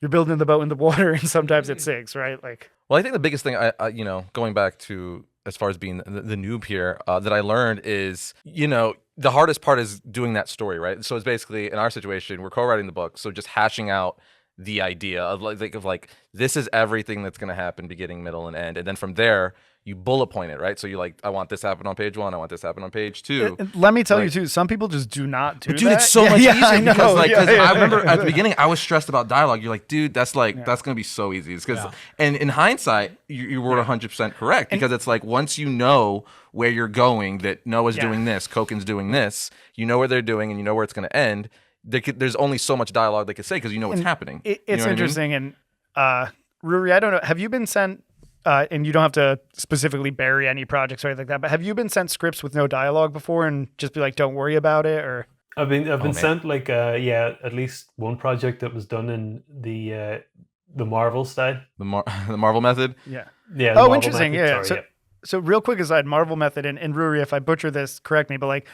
you're building the boat in the water and sometimes it sinks, right? Like, well, I think the biggest thing I going back to as far as being the noob here, that I learned is, the hardest part is doing that story, right? So it's basically, in our situation, we're co-writing the book, so just hashing out the idea of like this is everything that's going to happen, beginning, middle, and end, and then from there you bullet point it, right? So you like, I want this to happen on page 1, I want this to happen on page 2. Let me tell you too, some people just do not do but dude, that. it's so much easier I know. because I remember at the beginning I was stressed about dialogue. You're like, dude, that's going to be so easy. It's because, and in hindsight, you were 100% correct, because it's like, once you know where you're going, that Noah's doing this, Koken's doing this, you know where they're doing, and you know where it's going to end. There's only so much dialogue they could say because you know what's happening. It's interesting. I mean? And Ruairi, I don't know, have you been sent, and you don't have to specifically bury any projects or anything like that, but have you been sent scripts with no dialogue before and just be like, don't worry about it? Or I've been sent like at least one project that was done in the Marvel style. The Marvel method? Yeah. Yeah. Oh, interesting. Method. Yeah. So real quick aside, Marvel method, and Ruairi, if I butcher this, correct me, but like,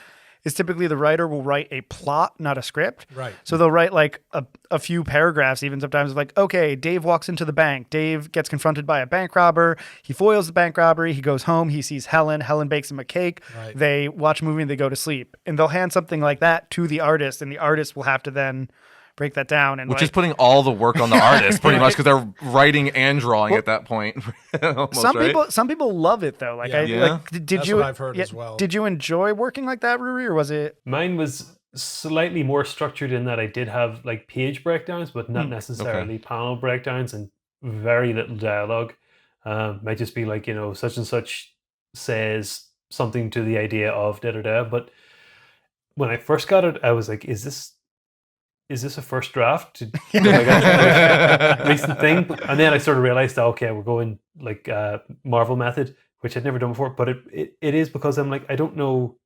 is typically the writer will write a plot, not a script. Right. So they'll write like a few paragraphs, even sometimes like, okay, Dave walks into the bank. Dave gets confronted by a bank robber. He foils the bank robbery. He goes home. He sees Helen. Helen bakes him a cake. Right. They watch a movie and they go to sleep. And they'll hand something like that to the artist, and the artist will have to then break that down. And which is putting all the work on the artist pretty much, because they're writing and drawing at that point. Almost, some people love it though. Like, did That's you? What I've heard as well. Did you enjoy working like that, Ruairi, or was it? Mine was slightly more structured in that I did have like page breakdowns, but not necessarily panel breakdowns, and very little dialogue. Might just be like, such and such says something to the idea of da da da. But when I first got it, I was like, is this a first draft? Recent thing. And then I sort of realized that, okay, we're going like Marvel method, which I'd never done before. But it is because I'm like, I don't know.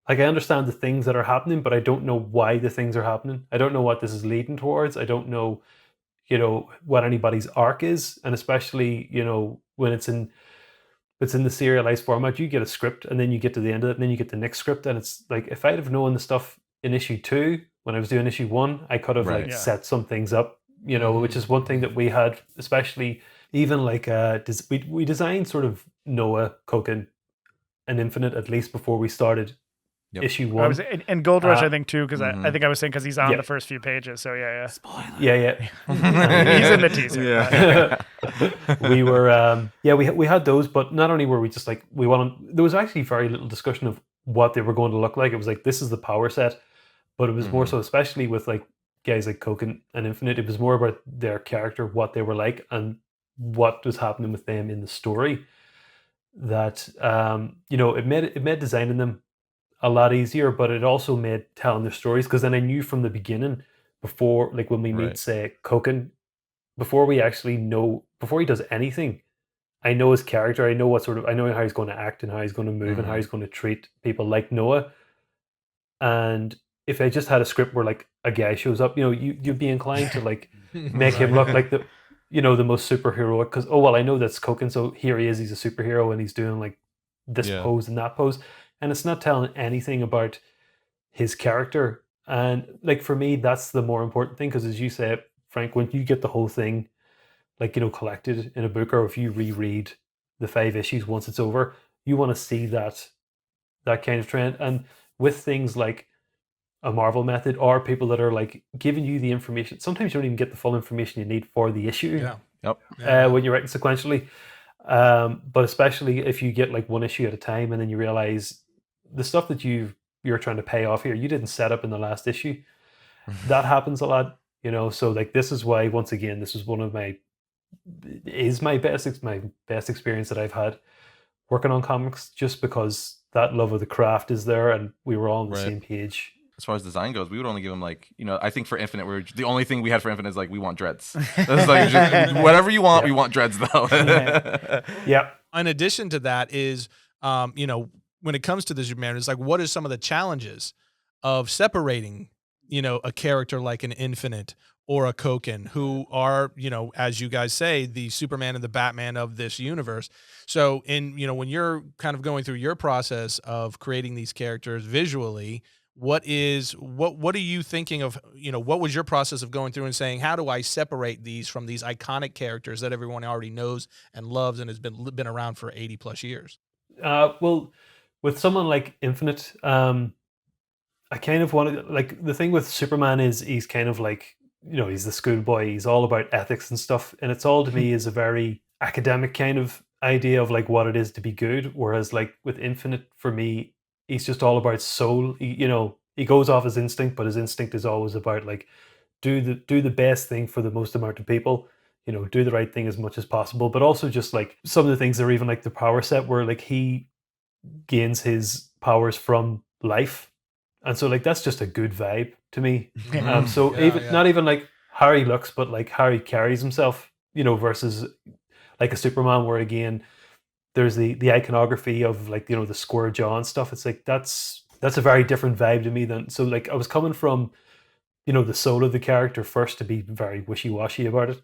Like, I understand the things that are happening, but I don't know why the things are happening. I don't know what this is leading towards. I don't know, what anybody's arc is. And especially, when it's in the serialized format, you get a script and then you get to the end of it and then you get the next script. And it's like, if I'd have known the stuff in issue 2, when I was doing issue 1, I could have set some things up, which is one thing that we had, especially even like we designed sort of Noah, Koken, and Infinite at least before we started issue 1. And Gold Rush, I think too, because I think I was saying because he's on the first few pages. So Spoiler. Yeah. He's in the teaser. Yeah. We were we had those, but not only were we just like there was actually very little discussion of what they were going to look like. It was like, this is the power set. But it was more so, especially with like guys like Koken and Infinite, it was more about their character, what they were like, and what was happening with them in the story. That it made designing them a lot easier, but it also made telling their stories, because then I knew from the beginning, before, like when we meet, say, Koken, before he does anything, I know his character. I know I know how he's going to act and how he's going to move and how he's going to treat people like Noah. And if I just had a script where like a guy shows up, you'd be inclined to like make him look like the most superheroic, because I know that's Koken, so here he is, he's a superhero and he's doing like this pose and that pose, and it's not telling anything about his character. And like, for me, that's the more important thing, because as you said, Frank, when you get the whole thing like collected in a book, or if you reread the 5 issues once it's over, you want to see that kind of trend. And with things like a Marvel method, or people that are like giving you the information, sometimes you don't even get the full information you need for the issue. When you're writing sequentially, but especially if you get like one issue at a time, and then you realize the stuff that you're trying to pay off here, you didn't set up in the last issue. That happens a lot, so like, this is why, once again, this is my best experience that I've had working on comics, just because that love of the craft is there, and we were all on the same page. As far as design goes, we would only give him like, I think for Infinite, the only thing we had for Infinite is like, we want dreads. That's like, just, whatever you want, we want dreads though. In addition to that is, when it comes to the Superman, it's like, what are some of the challenges of separating, a character like an Infinite or a Koken, who are, as you guys say, the Superman and the Batman of this universe. So when you're kind of going through your process of creating these characters visually, what are you thinking of, what was your process of going through and saying, how do I separate these from these iconic characters that everyone already knows and loves and has been around for 80 plus years? Well, with someone like Infinite, I kind of want to, like, the thing with Superman is he's kind of like, he's the schoolboy. He's all about ethics and stuff, and it's all to me is a very academic kind of idea of like what it is to be good. Whereas like with Infinite, for me, he's just all about soul. He goes off his instinct, but his instinct is always about like do the best thing for the most amount of people. Do the right thing as much as possible, but also just like some of the things are even like the power set where like he gains his powers from life, and so like that's just a good vibe to me. So not even like how he looks, but like how he carries himself, versus like a Superman where again there's the iconography of like the square jaw and stuff. It's like that's a very different vibe to me than, so like I was coming from the soul of the character first to be very wishy-washy about it.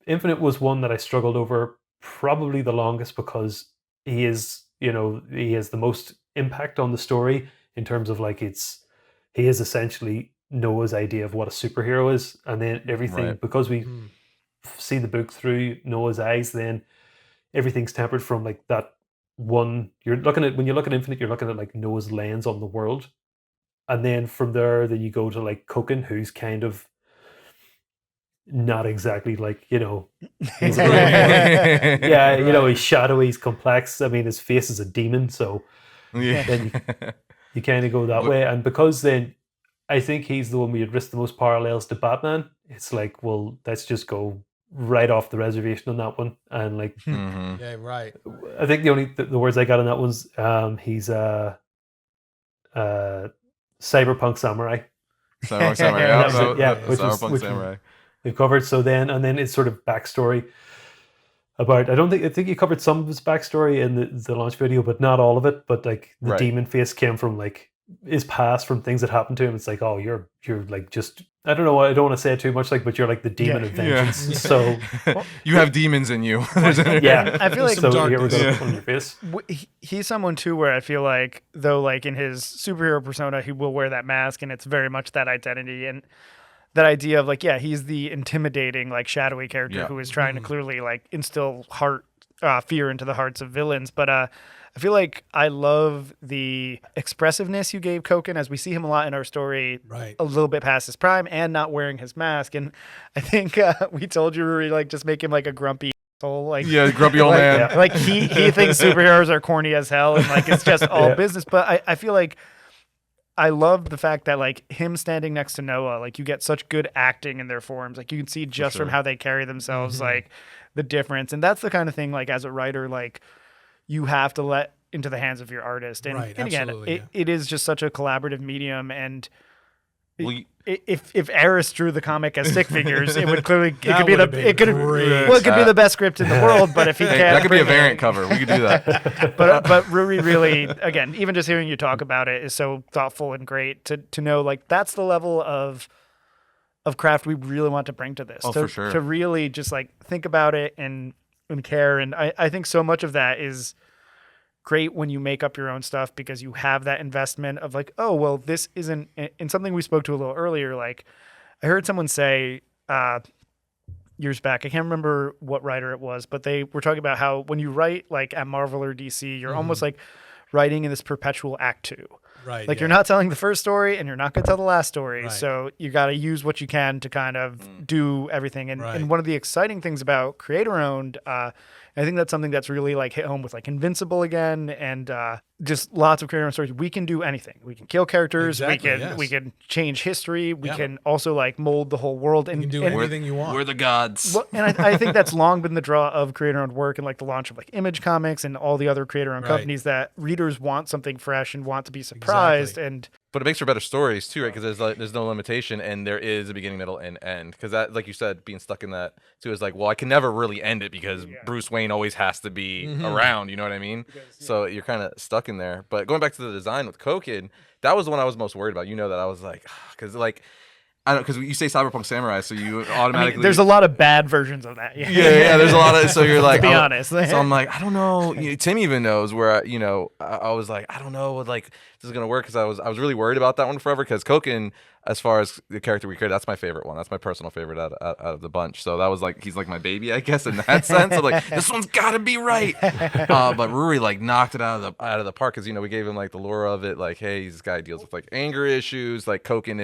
Infinite was one that I struggled over probably the longest because he has the most impact on the story in terms of like he is essentially Noah's idea of what a superhero is, and then everything because we see the book through Noah's eyes, then everything's tempered from like that one. When you look at Infinite, you're looking at like Noah's lens on the world, and then from there, then you go to like Koken, who's kind of not exactly like he's he's shadowy, he's complex. I mean, his face is a demon, so then you kind of go that way. And because then I think he's the one we risk the most parallels to Batman. It's like, well, let's just go right off the reservation on that one. And like, yeah, right. I think the words I got on that one's he's a cyberpunk samurai. Cyberpunk samurai, which samurai. We've covered. So then, and then it's sort of backstory about, I think you covered some of his backstory in the launch video, but not all of it. But like the demon face came from like his past, from things that happened to him. It's like, oh, you're like just, I don't know, I don't want to say it too much, like, but you're like the demon of vengeance. Yeah. So you have demons in you. Yeah, I feel like so here we're going to put on your face. He's someone too where I feel like, though, like in his superhero persona, he will wear that mask, and it's very much that identity and that idea of like, yeah, he's the intimidating, like shadowy character who is trying to clearly like instill fear into the hearts of villains. But I feel like I love the expressiveness you gave Koken, as we see him a lot in our story, a little bit past his prime and not wearing his mask. And I think we told you, Ruairi, like just make him like a grumpy asshole, like grumpy old man. Yeah. Like he thinks superheroes are corny as hell and like it's just all business. But I feel like I love the fact that like him standing next to Noah, like you get such good acting in their forms. Like you can see just from how they carry themselves, like the difference. And that's the kind of thing, like as a writer, like you have to let into the hands of your artist. And, and again, it is just such a collaborative medium. And if Arris drew the comic as stick figures, it would clearly it could be the best script in the world. But if he can't, that could be a variant cover. We could do that. but Ruairi really, again, even just hearing you talk about it is so thoughtful and great to know like that's the level of craft we really want to bring to this. For sure. To really just like think about it and care. And I think so much of that is great when you make up your own stuff because you have that investment of like, oh, well, this isn't, and something we spoke to a little earlier. Like I heard someone say years back, I can't remember what writer it was, but they were talking about how when you write like at Marvel or DC, you're almost like writing in this perpetual act two. Right. Like you're not telling the first story and you're not going to tell the last story. Right. So you got to use what you can to kind of do everything. And one of the exciting things about creator owned, I think that's something that's really like hit home with like Invincible again and just lots of creator owned stories. We can do anything. We can kill characters. We can change history. We can also like mold the whole world. And you can do anything you want. We're the gods. Well, and I think that's long been the draw of creator owned work and like the launch of like Image Comics and all the other creator owned companies that readers want something fresh and want to be surprised. And but it makes for better stories too, right? Because there's no limitation and there is a beginning, middle, and end. Because that, like you said, being stuck in that too is like, well, I can never really end it because Bruce Wayne always has to be around. You know what I mean? So you're kind of stuck in there. But going back to the design with Koken, that was the one I was most worried about. You know that I was like, because like I don't, because you say cyberpunk samurai, so you automatically. There's a lot of bad versions of that. Yeah. There's a lot of. So you're like, to be honest. So I'm like, I don't know. Tim even knows where I was like, I don't know, like this is gonna work because I was really worried about that one forever because Koken, as far as the character we created, that's my favorite one. That's my personal favorite out of the bunch. So that was like he's like my baby, I guess, in that sense. I'm like, this one's got to be right. But Ruairi like knocked it out of the park because we gave him like the lure of it, like, hey, this guy deals with like anger issues. Like Koken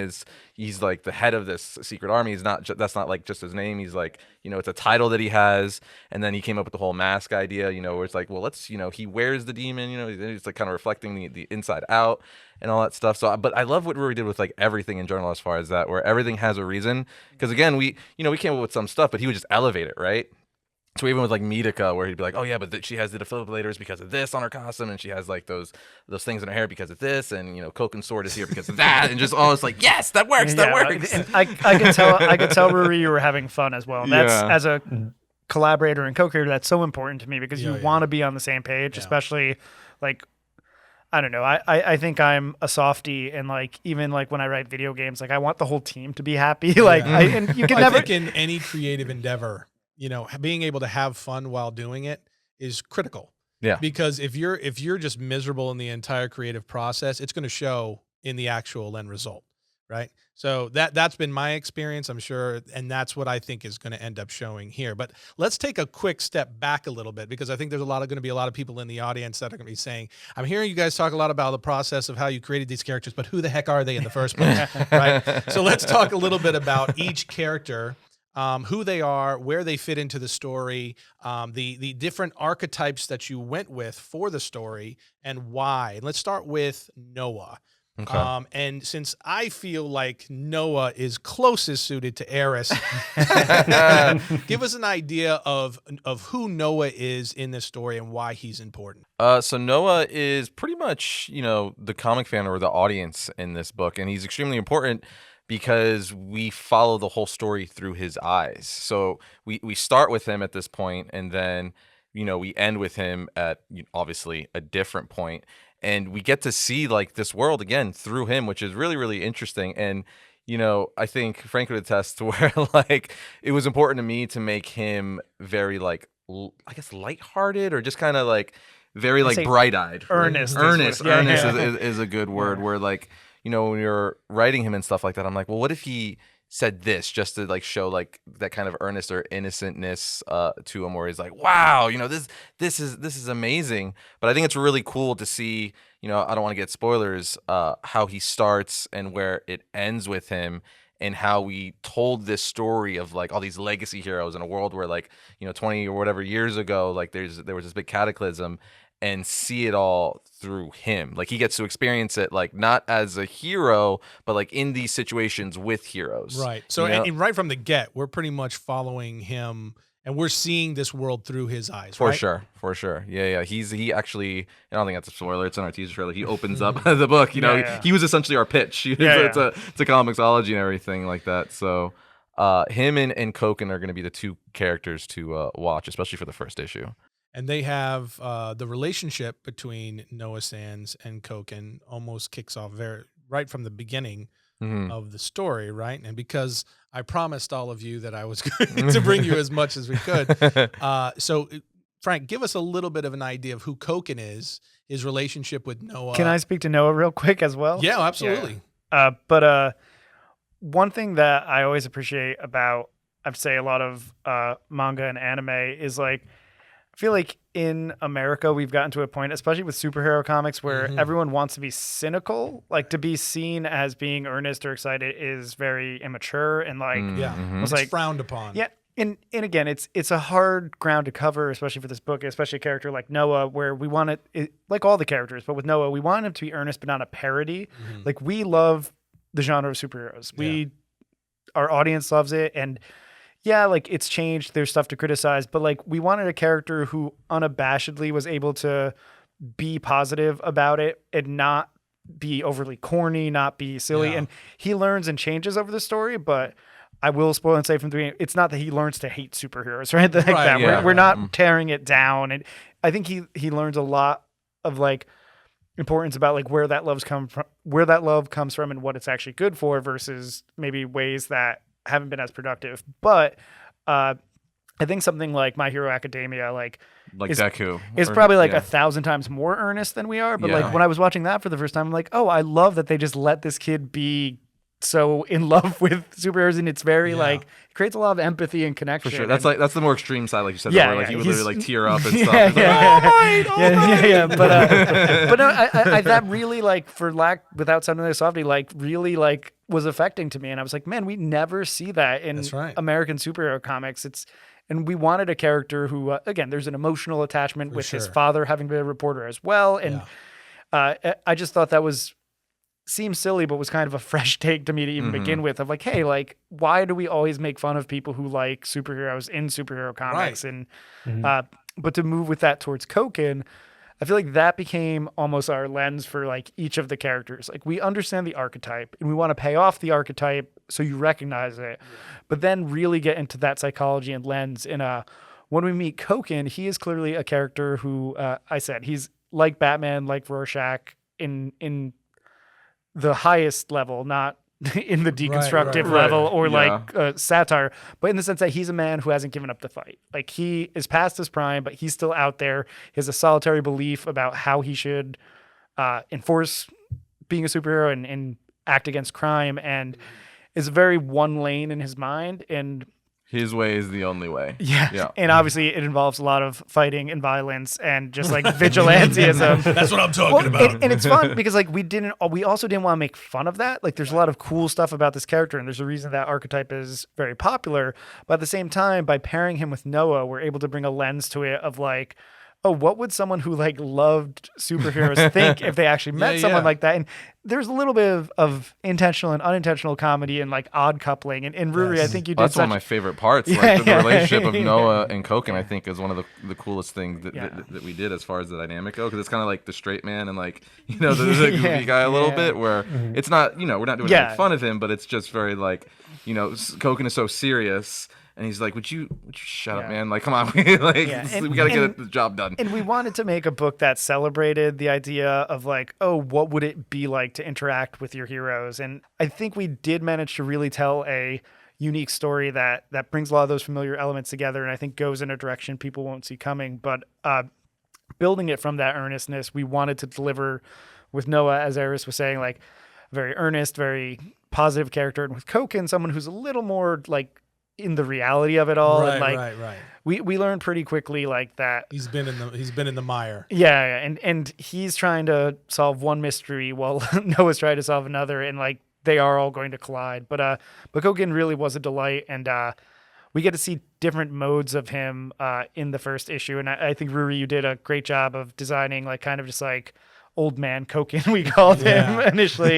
he's like the head of this secret army. He's not that's not like just his name. He's like it's a title that he has. And then he came up with the whole mask idea. Where it's like, well, let's he wears the demon. He's like kind of reflecting the inside out and all that stuff. So, but I love what Ruairi did with like everything in general as far as that, where everything has a reason. Because again, we came up with some stuff, but he would just elevate it, right? So even with like Medica, where he'd be like, oh yeah, but she has the defibrillators because of this on her costume, and she has like those things in her hair because of this, and Koken's sword is here because of that, and just all it's like, yes, that works, that works. And I could tell Ruairi you were having fun as well. And that's as a collaborator and co-creator, that's so important to me because you want to be on the same page, especially like. I don't know. I think I'm a softie, and like even like when I write video games, like I want the whole team to be happy. Like, and you can never. I think in any creative endeavor, being able to have fun while doing it is critical. Yeah. Because if you're just miserable in the entire creative process, it's going to show in the actual end result, right? So that's been my experience, I'm sure, and that's what I think is going to end up showing here. But let's take a quick step back a little bit because I think there's going to be a lot of people in the audience that are going to be saying, I'm hearing you guys talk a lot about the process of how you created these characters, but who the heck are they in the first place, right? So let's talk a little bit about each character. Who they are, where they fit into the story, the different archetypes that you went with for the story, and why. Let's start with Noah. Okay. And since I feel like Noah is closest suited to Arris, give us an idea of who Noah is in this story and why he's important. So Noah is pretty much, the comic fan or the audience in this book, and he's extremely important because we follow the whole story through his eyes. So we start with him at this point, and then we end with him at obviously a different point. And we get to see like this world again through him, which is really, really interesting. And, I think Frank would attest to where like it was important to me to make him very like, I guess, lighthearted or just kind of like very like bright-eyed. Earnest. Earnest is a good word where like, when you're writing him and stuff like that, I'm like, well, what if he said this just to like show like that kind of earnest or innocentness to him, where he's like, wow, this is amazing. But I think it's really cool to see, I don't want to get spoilers, how he starts and where it ends with him, and how we told this story of like all these legacy heroes in a world where like 20 or whatever years ago, like there was this big cataclysm, and see it all through him. Like he gets to experience it like not as a hero, but like in these situations with heroes. Right. So and right from the get, we're pretty much following him, and we're seeing this world through his eyes. For sure. Yeah. He actually, I don't think that's a spoiler. It's in our teaser trailer. He opens up the book. He was essentially our pitch. To ComiXology and everything like that. So him and Koken are going to be the two characters to watch, especially for the first issue. And they have the relationship between Noah Sands and Koken almost kicks off right from the beginning of the story, right? And because I promised all of you that I was going to bring you as much as we could. So, Frank, give us a little bit of an idea of who Koken is, his relationship with Noah. Can I speak to Noah real quick as well? Yeah, absolutely. But one thing that I always appreciate about, I'd say, a lot of manga and anime is like, I feel like in America, we've gotten to a point, especially with superhero comics, where everyone wants to be cynical. Like to be seen as being earnest or excited is very immature and like, it's like frowned upon. Yeah. And again, it's a hard ground to cover, especially for this book, especially a character like Noah, where we want it, like all the characters, but with Noah, we want him to be earnest, but not a parody. Like we love the genre of superheroes. Our audience loves it. And yeah, like it's changed. There's stuff to criticize, but like we wanted a character who unabashedly was able to be positive about it and not be overly corny, not be silly. And he learns and changes over the story, but I will spoil and say from the beginning, it's not that he learns to hate superheroes, right? Like that. We're not tearing it down. And I think he learns a lot of like importance about like where that love comes from and what it's actually good for versus maybe ways that haven't been as productive. But I think something like My Hero Academia, like Deku, is probably like 1,000 times more earnest than we are. But like when I was watching that for the first time, I'm like, oh, I love that they just let this kid be so in love with superheroes, and it's very like it creates a lot of empathy and connection. For sure, that's the more extreme side, like you said. Yeah, where like he would literally like tear up and yeah, stuff. Yeah. But no, I that really like without sounding like softy, like really like was affecting to me, and I was like, man, we never see that in American superhero comics. And we wanted a character who, again, there's an emotional attachment with his father having been a reporter as well, and I just thought that seems silly, but was kind of a fresh take to me to even begin with, of like, hey, like, why do we always make fun of people who like superheroes in superhero comics? And but to move with that towards Koken, I feel like that became almost our lens for like each of the characters. Like, we understand the archetype and we want to pay off the archetype so you recognize it, but then really get into that psychology and lens. And when we meet Koken, he is clearly a character who he's like Batman, like Rorschach in the highest level, not in the deconstructive level or like satire, but in the sense that he's a man who hasn't given up the fight. Like, he is past his prime, but he's still out there. He has a solitary belief about how he should enforce being a superhero and act against crime, and is very one lane in his mind. And his way is the only way. Yeah. And obviously it involves a lot of fighting and violence and just like vigilantism. That's what I'm talking about. And it's fun because like we also didn't want to make fun of that. Like, there's a lot of cool stuff about this character, and there's a reason that archetype is very popular. But at the same time, by pairing him with Noah, we're able to bring a lens to it of like, oh, what would someone who like loved superheroes think if they actually met someone like that? And there's a little bit of intentional and unintentional comedy and like odd coupling. And Ruairi, I think you did. That's one of my favorite parts. Like the relationship of Noah and Koken, I think, is one of the coolest things that we did as far as the dynamic go, because it's kind of like the straight man and like, you know, the goofy guy a little bit, where it's not, you know, we're not doing any fun of him, but it's just very like, you know, Koken is so serious. And he's like, would you shut up, man? Like, come on. We got to get the job done. And we wanted to make a book that celebrated the idea of like, oh, what would it be like to interact with your heroes? And I think we did manage to really tell a unique story that brings a lot of those familiar elements together, and I think goes in a direction people won't see coming. But building it from that earnestness, we wanted to deliver with Noah, as Arris was saying, like very earnest, very positive character. And with Koken, someone who's a little more like in the reality of it all. Right. We learned pretty quickly like that he's been in the mire. And he's trying to solve one mystery while Noah's trying to solve another, and like they are all going to collide. But Koken really was a delight, and we get to see different modes of him in the first issue. And I think Ruairi, you did a great job of designing like kind of just like old man Koken, we called him initially,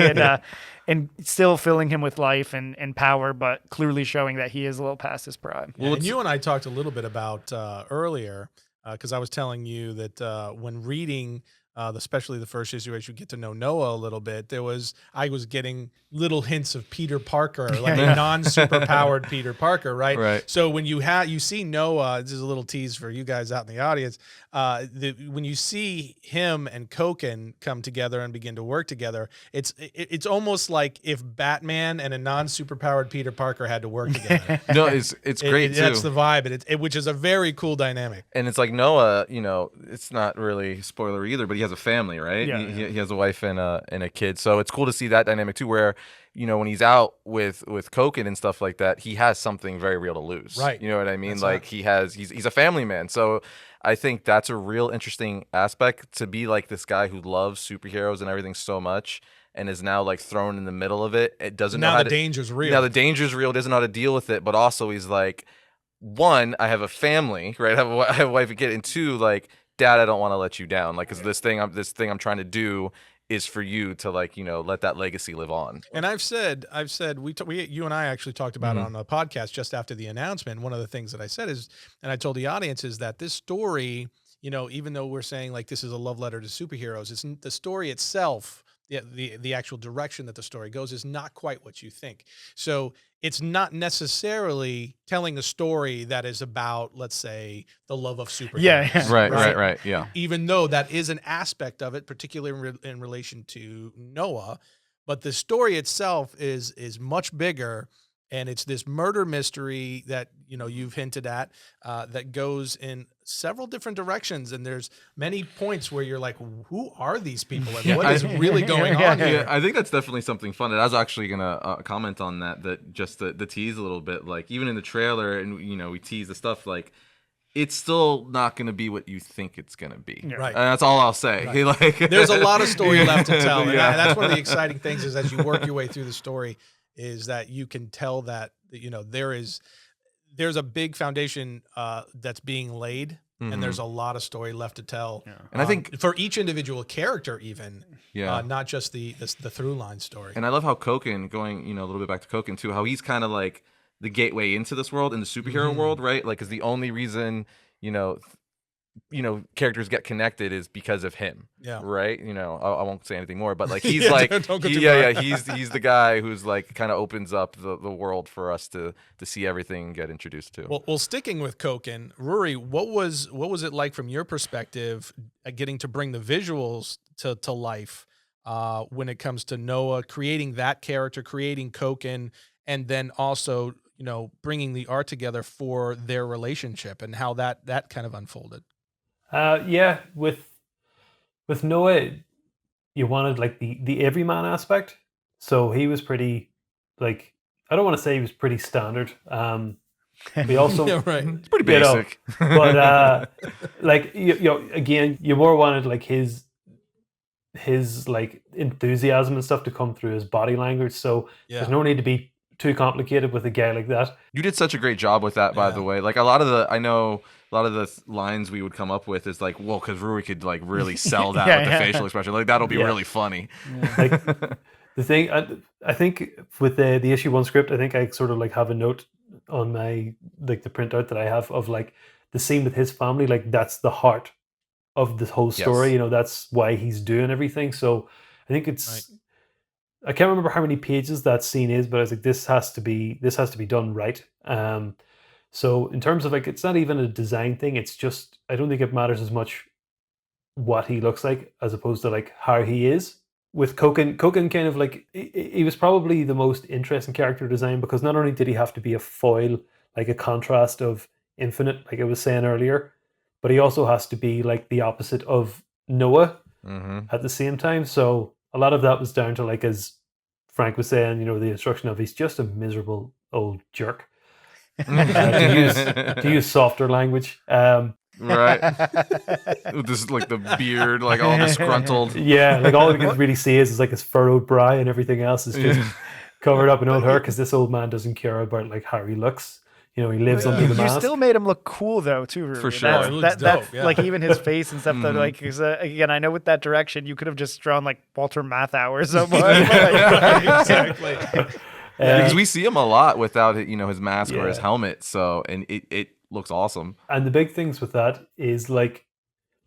and still filling him with life and power, but clearly showing that he is a little past his prime. Well, and you and I talked a little bit about earlier, because I was telling you that when reading especially the first issue, as you get to know Noah a little bit, I was getting little hints of Peter Parker, like a non-superpowered Peter Parker, right? So when you see Noah, this is a little tease for you guys out in the audience. When you see him and Koken come together and begin to work together, it's almost like if Batman and a non-superpowered Peter Parker had to work together. No, it's great too. That's the vibe, which is a very cool dynamic. And it's like Noah, you know, it's not really spoiler either, but he has a family, right? He has a wife and a kid, so it's cool to see that dynamic too, where, you know, when he's out with Koken and stuff like that, he has something very real to lose, right? You know what I mean? That's like right. he's a family man, so I think that's a real interesting aspect, to be like this guy who loves superheroes and everything so much, and is now like thrown in the middle of it. It doesn't know how to. Danger's real. Now the danger's real. Doesn't know how to deal with it, but also he's like, one, I have a family, right? I have a wife and kid, and two, like, Dad, I don't want to let you down, like, because this thing I'm trying to do is for you to, like, you know, let that legacy live on. And I've said you and I actually talked about it on the podcast just after the announcement. One of the things that I said is, and I told the audience, is that this story, you know, even though we're saying like this is a love letter to superheroes, the story itself, the actual direction that the story goes is not quite what you think. So it's not necessarily telling a story that is about, let's say, the love of superheroes. Yeah. Right. Yeah. Even though that is an aspect of it, particularly in relation to Noah, but the story itself is much bigger. And it's this murder mystery that, you've hinted at, that goes in several different directions. And there's many points where you're like, who are these people? And what is really going on here? Yeah, I think that's definitely something fun. And I was actually going to comment on that just the tease a little bit, like even in the trailer and, we tease the stuff, like it's still not going to be what you think it's going to be. Right. And that's all I'll say. Right. Like, there's a lot of story left to tell. And Yeah. that's one of the exciting things is as you work your way through the story, is that you can tell that there's a big foundation that's being laid, and there's a lot of story left to tell. Yeah. And I think for each individual character, even not just the through line story. And I love how Koken, going a little bit back to Koken too, how he's kind of like the gateway into this world, in the superhero world, right? Like, is the only reason characters get connected is because of him. Yeah. Right. I won't say anything more, but like he's don't go too far. he's the guy who's like kind of opens up the world for us to see everything and get introduced to. Well, sticking with Koken, Ruairi, what was it like from your perspective, getting to bring the visuals to life when it comes to Noah, creating that character, creating Koken, and then also bringing the art together for their relationship and how that kind of unfolded? With Noah, you wanted like the everyman aspect. So he was pretty, like, I don't want to say he was pretty standard. We also Yeah, right. It's pretty basic. but like again, you more wanted like his like enthusiasm and stuff to come through his body language. So there's no need to be too complicated with a guy like that. You did such a great job with that, by the way. Like a lot of the lines we would come up with is like, well, because Ruairi could like really sell that with the facial expression. Like that'll be really funny. Like the thing, I think with the issue 1 script, I think I sort of like have a note on my like the printout that I have of like the scene with his family. Like that's the heart of this whole story. Yes. That's why he's doing everything. So I think it's. Right. I can't remember how many pages that scene is, but I was like, this has to be done right. So in terms of like, it's not even a design thing. It's just, I don't think it matters as much what he looks like as opposed to like how he is. With Koken kind of like, he was probably the most interesting character design because not only did he have to be a foil, like a contrast of Infinite, like I was saying earlier, but he also has to be like the opposite of Noah at the same time. So a lot of that was down to, like, as Frank was saying, the instruction of he's just a miserable old jerk. To use softer language. Right. With this, like, the beard, like, all disgruntled. Yeah, like, all we can really see is like his furrowed brow and everything else is just covered up in old hair because this old man doesn't care about, like, how he looks. He lives under the mask. You still made him look cool, though, too, Ruairi. For sure. That's like, even his face and stuff, though, like, cause, again, I know with that direction, you could have just drawn, like, Walter Matthau or someone. Exactly. Because we see him a lot without, his mask or his helmet, so, and it looks awesome. And the big things with that is, like,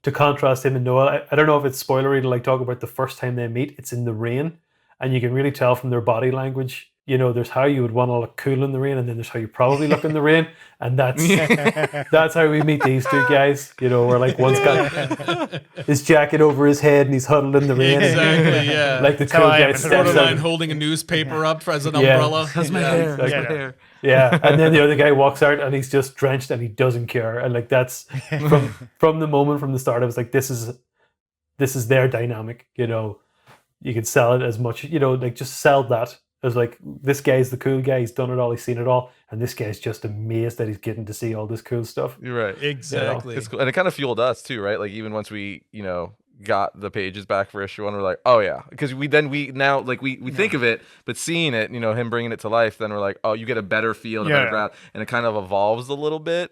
to contrast him and Noah, I don't know if it's spoilery to, like, talk about the first time they meet. It's in the rain, and you can really tell from their body language. There's how you would want to look cool in the rain, and then there's how you probably look in the rain, and that's how we meet these two guys. Where like one's got his jacket over his head and he's huddled in the rain. Exactly, yeah. Like the cool guy steps out, holding a newspaper up as an umbrella. That's my hair. That's my hair. Yeah, and then the other guy walks out and he's just drenched and he doesn't care. And like that's from the moment from the start, I was like, this is their dynamic. You can sell it as much. Like just sell that. As like, this guy's the cool guy, he's done it all, he's seen it all, and this guy's just amazed that he's getting to see all this cool stuff. You're right. Exactly. It's cool. And it kind of fueled us too, right? Like even once we, got the pages back for issue 1, we're like, oh yeah. Because we now like we think of it, but seeing it, him bringing it to life, then we're like, oh, you get a better feel and a better grasp, and it kind of evolves a little bit,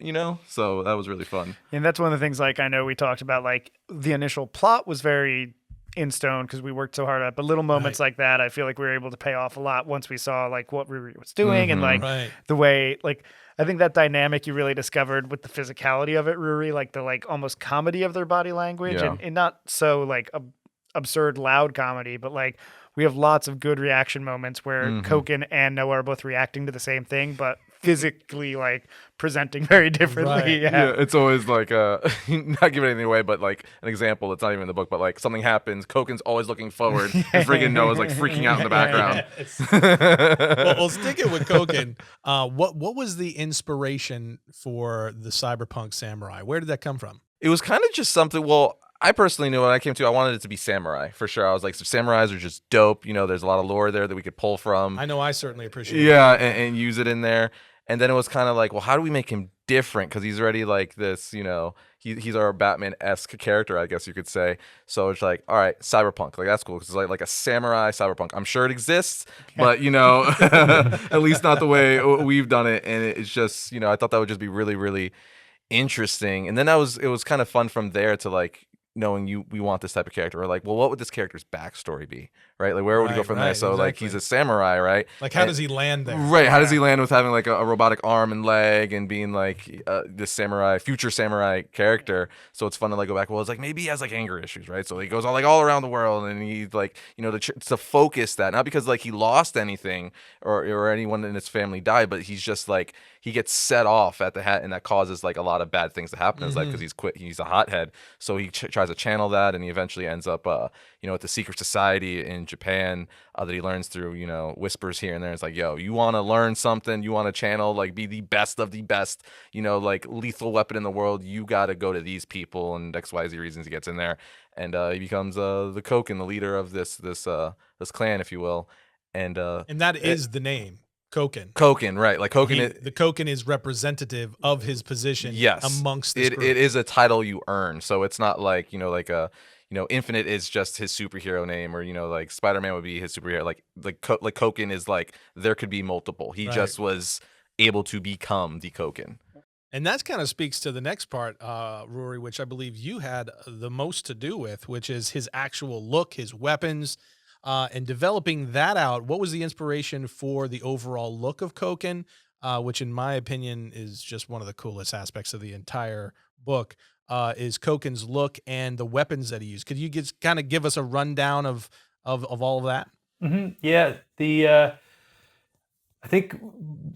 So that was really fun. And that's one of the things, like, I know we talked about, like, the initial plot was very in stone because we worked so hard at it, but little moments like that, I feel like we were able to pay off a lot once we saw like what Ruairi was doing and like the way, like, I think that dynamic you really discovered with the physicality of it, Ruairi, like the like almost comedy of their body language and not so like absurd, loud comedy, but like we have lots of good reaction moments where Koken and Noah are both reacting to the same thing, but physically like presenting very differently. Right. Yeah, it's always like not giving anything away, but like an example that's not even in the book, but like something happens, Koken's always looking forward, and freaking Noah's like freaking out in the background. Well, sticking with Koken, what was the inspiration for the cyberpunk samurai? Where did that come from? It was kind of just something. Well, I personally knew when I came to, I wanted it to be samurai for sure. I was like, samurais are just dope. You know, there's a lot of lore there that we could pull from. I know, I certainly appreciate it. Yeah, and use it in there. And then it was kind of like, well, how do we make him different? Because he's already like this, you know, he's our Batman-esque character, I guess you could say. So it's like, all right, cyberpunk, like that's cool because it's like a samurai cyberpunk. I'm sure it exists, but you know, at least not the way we've done it. And it's just, you know, I thought that would just be really, really interesting. And then it was kind of fun from there to like knowing we want this type of character. We're like, well, what would this character's backstory be, right? Like, where would he go from there? So, like, he's a samurai, right? Like, how does he land there? Right. How does he land with having like a robotic arm and leg and being like this samurai, future samurai character? So it's fun to like go back. Well, it's like maybe he has like anger issues, right? So he goes all around the world, and he's like, you know, to focus that, not because like he lost anything or anyone in his family died, but he's just like he gets set off at the hat, and that causes like a lot of bad things to happen in his life because he's a hothead. So he tries to channel that, and he eventually ends up, you know, at the secret society in Japan that he learns through, you know, whispers here and there. It's like, yo, you want to learn something, you want to channel, like be the best of the best, you know, like lethal weapon in the world, you got to go to these people, and XYZ reasons he gets in there, and he becomes the Koken, the leader of this clan, if you will, and that is the name. Koken, right? Like Koken, the Koken is representative of his position. Yes, amongst this group. It is a title you earn, so it's not like, you know, like Infinite is just his superhero name, or you know, like Spider-Man would be his superhero. Like Koken is like there could be multiple. He just was able to become the Koken. And that kind of speaks to the next part, Ruairi, which I believe you had the most to do with, which is his actual look, his weapons. And developing that out, what was the inspiration for the overall look of Koken, which in my opinion is just one of the coolest aspects of the entire book, is Koken's look and the weapons that he used. Could you kind of give us a rundown of all of that? Yeah, I think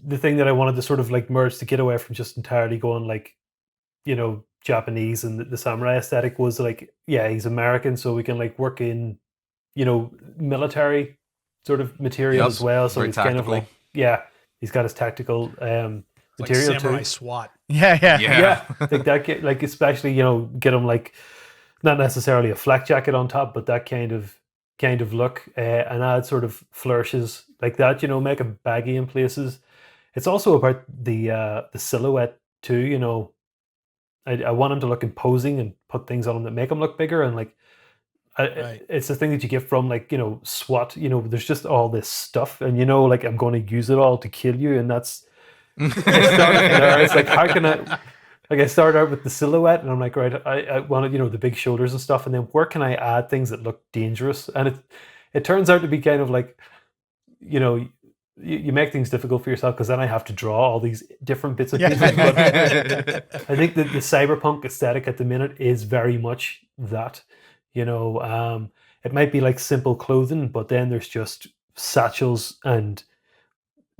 the thing that I wanted to sort of like merge to get away from just entirely going like, you know, Japanese and the samurai aesthetic was like, yeah, he's American, so we can like work in, you know, military sort of material as well. So it's kind of like, yeah, he's got his tactical material like samurai too. SWAT. Yeah. Like that, like especially, you know, get him like not necessarily a flak jacket on top, but that kind of look, and add sort of flourishes like that. You know, make him baggy in places. It's also about the silhouette too. You know, I want him to look imposing and put things on him that make him look bigger, and like. It's the thing that you get from like, you know, SWAT, you know, there's just all this stuff, and you know, like I'm going to use it all to kill you, and that's it's like, how can I start out with the silhouette, and I'm like, right, I wanted, you know, the big shoulders and stuff, and then where can I add things that look dangerous? And it turns out to be kind of like, you know, you make things difficult for yourself, because then I have to draw all these different bits of pieces. But I think that the cyberpunk aesthetic at the minute is very much that. You know, it might be like simple clothing, but then there's just satchels and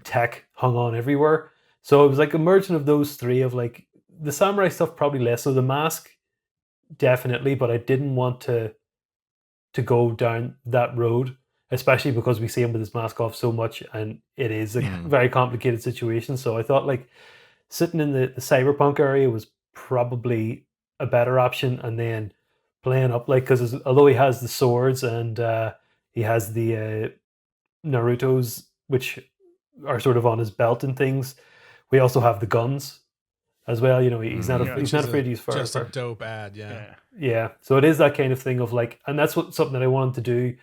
tech hung on everywhere. So it was like a merging of those three, of like the samurai stuff, probably less so, the mask definitely, but I didn't want to go down that road, especially because we see him with his mask off so much, and it is a very complicated situation. So I thought like sitting in the cyberpunk area was probably a better option, and then playing up, like, because although he has the swords and he has the Naruto's, which are sort of on his belt and things, we also have the guns as well. You know, he's not afraid to use fire. Just a dope ad, yeah. So it is that kind of thing of like, and that's something that I wanted to do,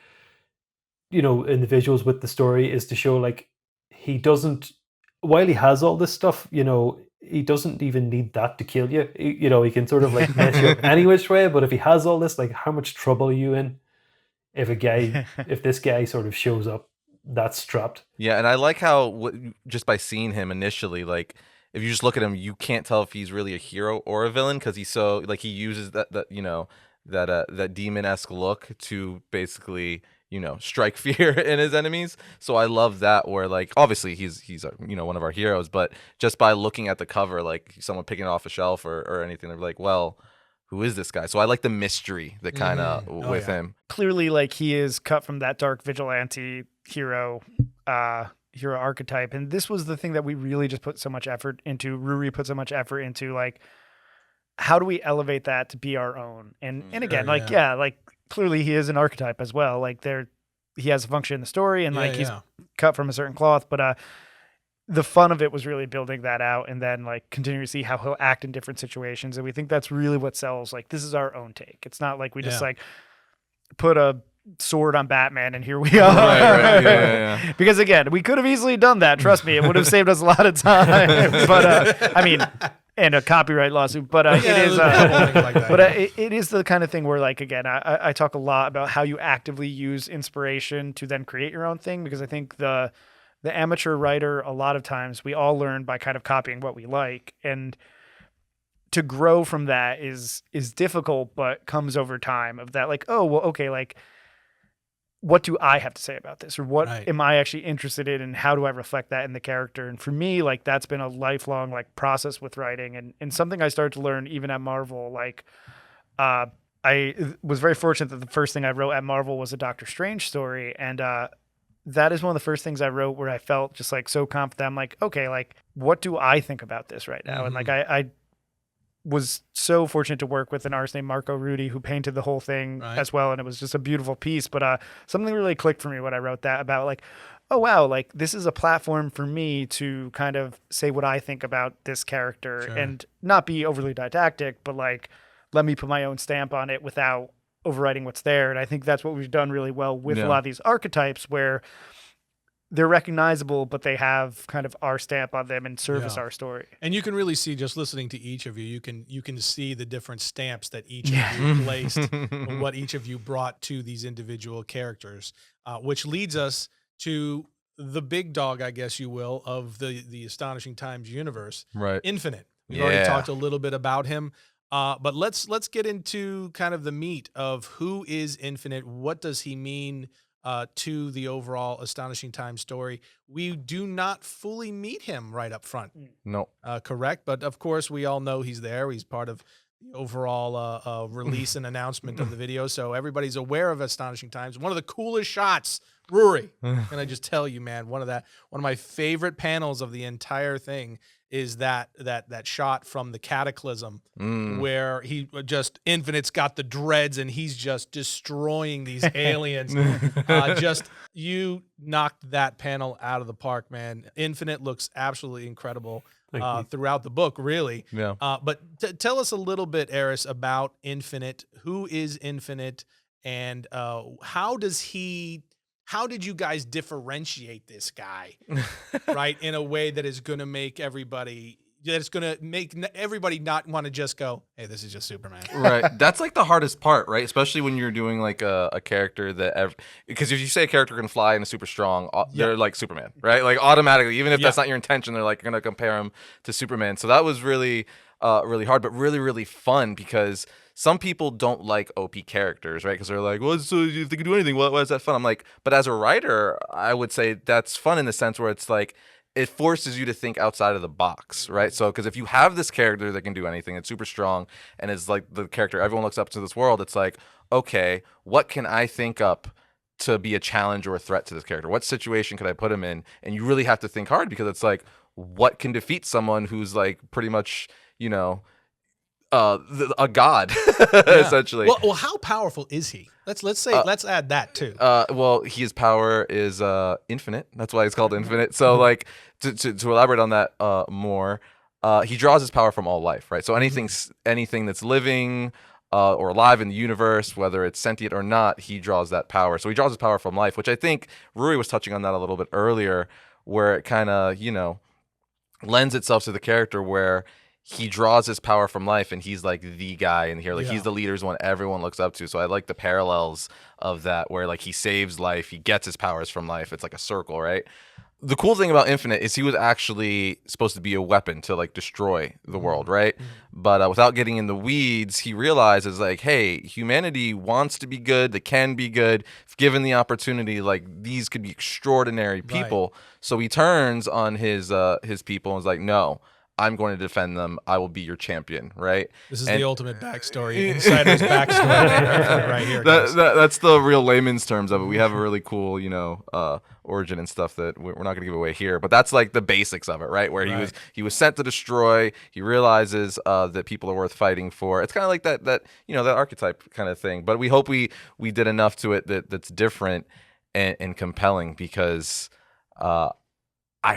you know, in the visuals with the story, is to show like he doesn't, while he has all this stuff, you know, he doesn't even need that to kill you. You know, he can sort of like mess you up any which way. But if he has all this, like, how much trouble are you in if if this guy sort of shows up that's strapped? Yeah, and I like how just by seeing him initially, like, if you just look at him, you can't tell if he's really a hero or a villain, because he's so like, he uses that you know, that demon-esque look to basically, strike fear in his enemies. So I love that, where like obviously he's one of our heroes, but just by looking at the cover, like someone picking it off a shelf or anything, they're like, well, who is this guy? So I like the mystery that kind of with him. Clearly, like, he is cut from that dark vigilante hero archetype, and this was the thing that we really just put so much effort into. Ruairi put so much effort into, like, how do we elevate that to be our own? And again, like clearly he is an archetype as well. Like he has a function in the story, and he's cut from a certain cloth. But the fun of it was really building that out, and then like continue to see how he'll act in different situations. And we think that's really what sells. Like, this is our own take. It's not like we just like put a sword on Batman and here we are. Right. Yeah. Because again, we could have easily done that. Trust me, it would have saved us a lot of time. But I mean, and a copyright lawsuit. But it is. It is the kind of thing where, like, again, I talk a lot about how you actively use inspiration to then create your own thing, because I think the amateur writer, a lot of times we all learn by kind of copying what we like, and to grow from that is difficult, but comes over time of that, like, oh, well, okay, like, what do I have to say about this? Or what am I actually interested in, and how do I reflect that in the character? And for me, like, that's been a lifelong, like, process with writing, and something I started to learn even at Marvel. Like, I was very fortunate that the first thing I wrote at Marvel was a Doctor Strange story. And, that is one of the first things I wrote where I felt just like so confident. I'm like, okay, like, what do I think about this right now? And like, I was so fortunate to work with an artist named Marco Rudy, who painted the whole thing as well. And it was just a beautiful piece, but something really clicked for me when I wrote that, about like, oh wow, like, this is a platform for me to kind of say what I think about this character and not be overly didactic, but like, let me put my own stamp on it without overwriting what's there. And I think that's what we've done really well with a lot of these archetypes, where they're recognizable, but they have kind of our stamp on them and service our story. And you can really see, just listening to each of you, you can see the different stamps that each of you placed, and what each of you brought to these individual characters, which leads us to the big dog, I guess you will, of the Astonishing Times universe, Infinite. We've already talked a little bit about him. But let's get into kind of the meat of who is Infinite. What does he mean to the overall Astonishing Times story? We do not fully meet him right up front. No. Correct. But of course, we all know he's there. He's part of the overall release and announcement of the video. So everybody's aware of Astonishing Times. One of the coolest shots, Ruairi. Can I just tell you, man, one of my favorite panels of the entire thing is that shot from the Cataclysm, where he just, Infinite's got the dreads and he's just destroying these aliens. You knocked that panel out of the park, man. Infinite looks absolutely incredible throughout the book, really. Yeah. But tell us a little bit, Arris, about Infinite. Who is Infinite, and how did you guys differentiate this guy, right, in a way that is going to make everybody not want to just go, hey, this is just Superman. Right. That's like the hardest part, right? Especially when you're doing like a character because if you say a character can fly and is super strong, they're like Superman, right? Like, automatically, even if that's not your intention, they're like going to compare him to Superman. So that was really, really hard, but really, really fun, because some people don't like OP characters, right? Because they're like, well, so if they can do anything, why is that fun? I'm like, but as a writer, I would say that's fun in the sense where it's like, it forces you to think outside of the box, right? So, because if you have this character that can do anything, it's super strong, and is like the character everyone looks up to this world, it's like, okay, what can I think up to be a challenge or a threat to this character? What situation could I put him in? And you really have to think hard, because it's like, what can defeat someone who's like pretty much, a god, essentially. Well, how powerful is he? Let's add that too. Well, his power is infinite. That's why he's called Infinite. So, like, to elaborate on that more, he draws his power from all life, right? So anything that's living or alive in the universe, whether it's sentient or not, he draws that power. So he draws his power from life, which I think Ruairi was touching on that a little bit earlier, where it kind of lends itself to the character where he draws his power from life, and he's like the guy in here. Like, he's the leader's one everyone looks up to. So I like the parallels of that, where like he saves life, he gets his powers from life. It's like a circle, right? the cool thing about Infinite is he was actually supposed to be a weapon to like destroy the world, right? But without getting in the weeds, he realizes like, hey, humanity wants to be good. They can be good if given the opportunity. Like these could be extraordinary people. So he turns on his people and is like, no, I'm going to defend them. I will be your champion, right? This is the ultimate backstory, insider's backstory right here. That's the real layman's terms of it. We have a really cool, origin and stuff that we're not going to give away here, but that's like the basics of it, right? Where he was sent to destroy. He realizes that people are worth fighting for. It's kind of like that archetype kind of thing. But we hope we did enough to it that's different and compelling because I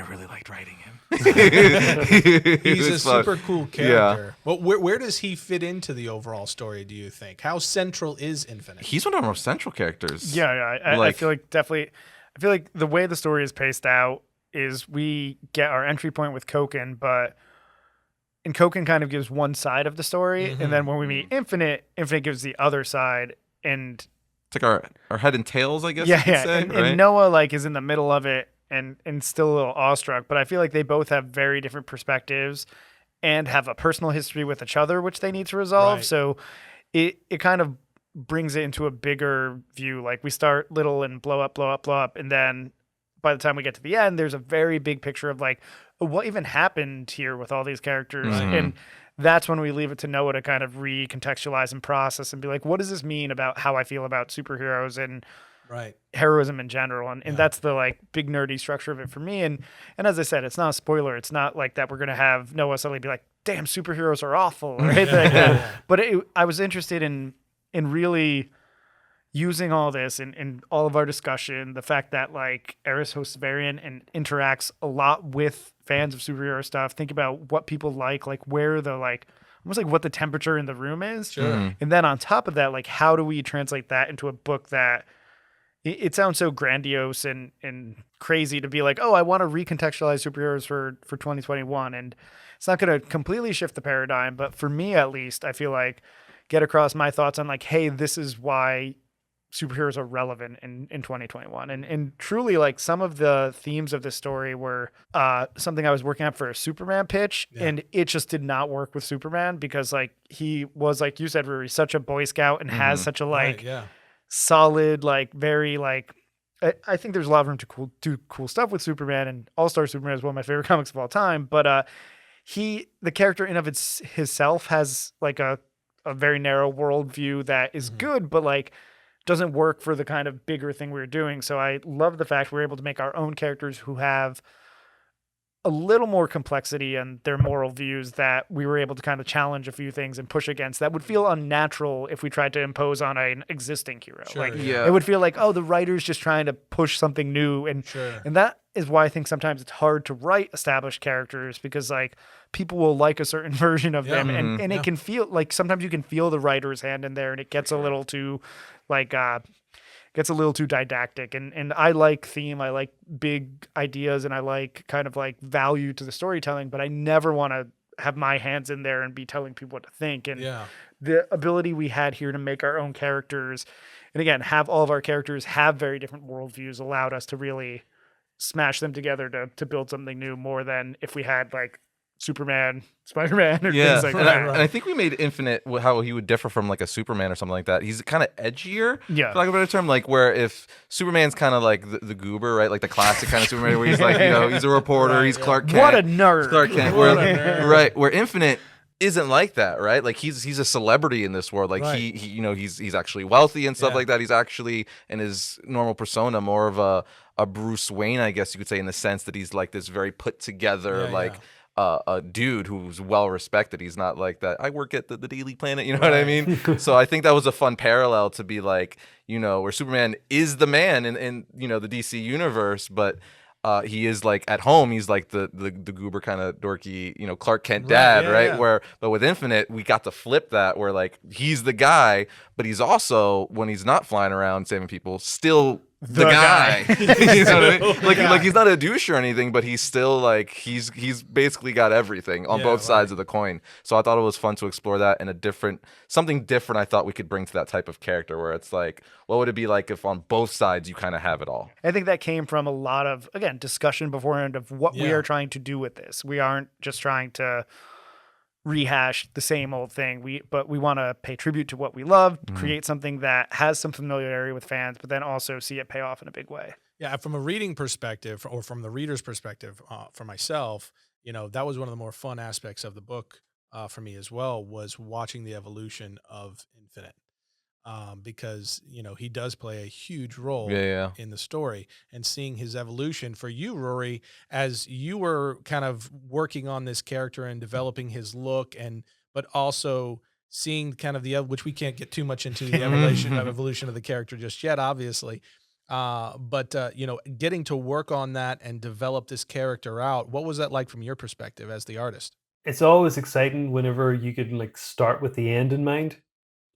really liked writing him. He's a super cool character. Yeah. Well, where does he fit into the overall story, do you think? How central is Infinite? He's one of our most central characters. Yeah. I feel like definitely. I feel like the way the story is paced out is we get our entry point with Koken, and Koken kind of gives one side of the story, and then when we meet Infinite gives the other side, and it's like our head and tails, I guess. Yeah, you could say, and, right? and Noah like is in the middle of it and still a little awestruck, but I feel like they both have very different perspectives and have a personal history with each other, which they need to resolve. Right. So it kind of brings it into a bigger view. Like we start little and blow up, and then by the time we get to the end, there's a very big picture of like what even happened here with all these characters, and that's when we leave it to Noah to kind of recontextualize and process and be like, what does this mean about how I feel about superheroes and heroism in general, and that's the like big nerdy structure of it for me. And as I said, it's not a spoiler. It's not like that we're gonna have Noah suddenly be like, "Damn, superheroes are awful," right? But I was interested in really using all this in all of our discussion, the fact that like Arris hosts Variant and interacts a lot with fans of superhero stuff. Think about what people like where the like almost like what the temperature in the room is. Sure. And then on top of that, like how do we translate that into a book that it sounds so grandiose and crazy to be like, oh, I want to recontextualize superheroes for 2021. And it's not going to completely shift the paradigm, but for me, at least, I feel like get across my thoughts on like, hey, this is why superheroes are relevant in 2021. And truly, like some of the themes of this story were something I was working on for a Superman pitch, and it just did not work with Superman because like he was, like you said, Ruairi, such a Boy Scout and has such a like solid, like very like I think there's a lot of room to do cool stuff with Superman, and All-Star Superman is one of my favorite comics of all time. But the character in of himself has like a very narrow worldview that is good, but like doesn't work for the kind of bigger thing we were doing. So I love the fact we're able to make our own characters who have a little more complexity and their moral views that we were able to kind of challenge a few things and push against that would feel unnatural if we tried to impose on an existing hero. Sure, It would feel like, oh, the writer's just trying to push something new. And that is why I think sometimes it's hard to write established characters, because like people will like a certain version of them, and it can feel like sometimes you can feel the writer's hand in there, and it gets a little too like gets a little too didactic. And I like theme, I like big ideas, and I like kind of like value to the storytelling, but I never want to have my hands in there and be telling people what to think. And the ability we had here to make our own characters, and again, have all of our characters have very different worldviews, allowed us to really smash them together to build something new, more than if we had like Superman, Spider-Man, or things like that. And I think we made Infinite how he would differ from like a Superman or something like that. He's kind of edgier, for lack of a better term. Like where if Superman's kind of like the goober, right? Like the classic kind of Superman where he's like, he's a reporter, he's Clark Kent. What a nerd. Clark Kent. Where Infinite isn't like that, right? Like he's a celebrity in this world. Like he's actually wealthy and stuff like that. He's actually in his normal persona more of a Bruce Wayne, I guess you could say, in the sense that he's like this very put together, a dude who's well respected. He's not like that. I work at the Daily Planet, you know what I mean? So I think that was a fun parallel to be like, where Superman is the man in the DC universe, but he is like at home, he's like the goober kind of dorky, Clark Kent dad, right? But with Infinite, we got to flip that, where like he's the guy, but he's also, when he's not flying around saving people, still the guy. You know what I mean? Like he's not a douche or anything, but he's still like he's basically got everything on both sides of the coin. So I thought it was fun to explore that in something different. I thought we could bring to that type of character where it's like, what would it be like if on both sides you kind of have it all? I think that came from a lot of, again, discussion beforehand of what we are trying to do with this. We aren't just trying to rehash the same old thing. But we want to pay tribute to what we love, create something that has some familiarity with fans, but then also see it pay off in a big way. Yeah, from a reading perspective, or from the reader's perspective, for myself, that was one of the more fun aspects of the book for me as well, was watching the evolution of Infinite. Because he does play a huge role in the story, and seeing his evolution for you, Rory, as you were kind of working on this character and developing his look, but also seeing kind of which we can't get too much into the evolution of the character just yet, obviously. But getting to work on that and develop this character out, what was that like from your perspective as the artist? It's always exciting whenever you can like start with the end in mind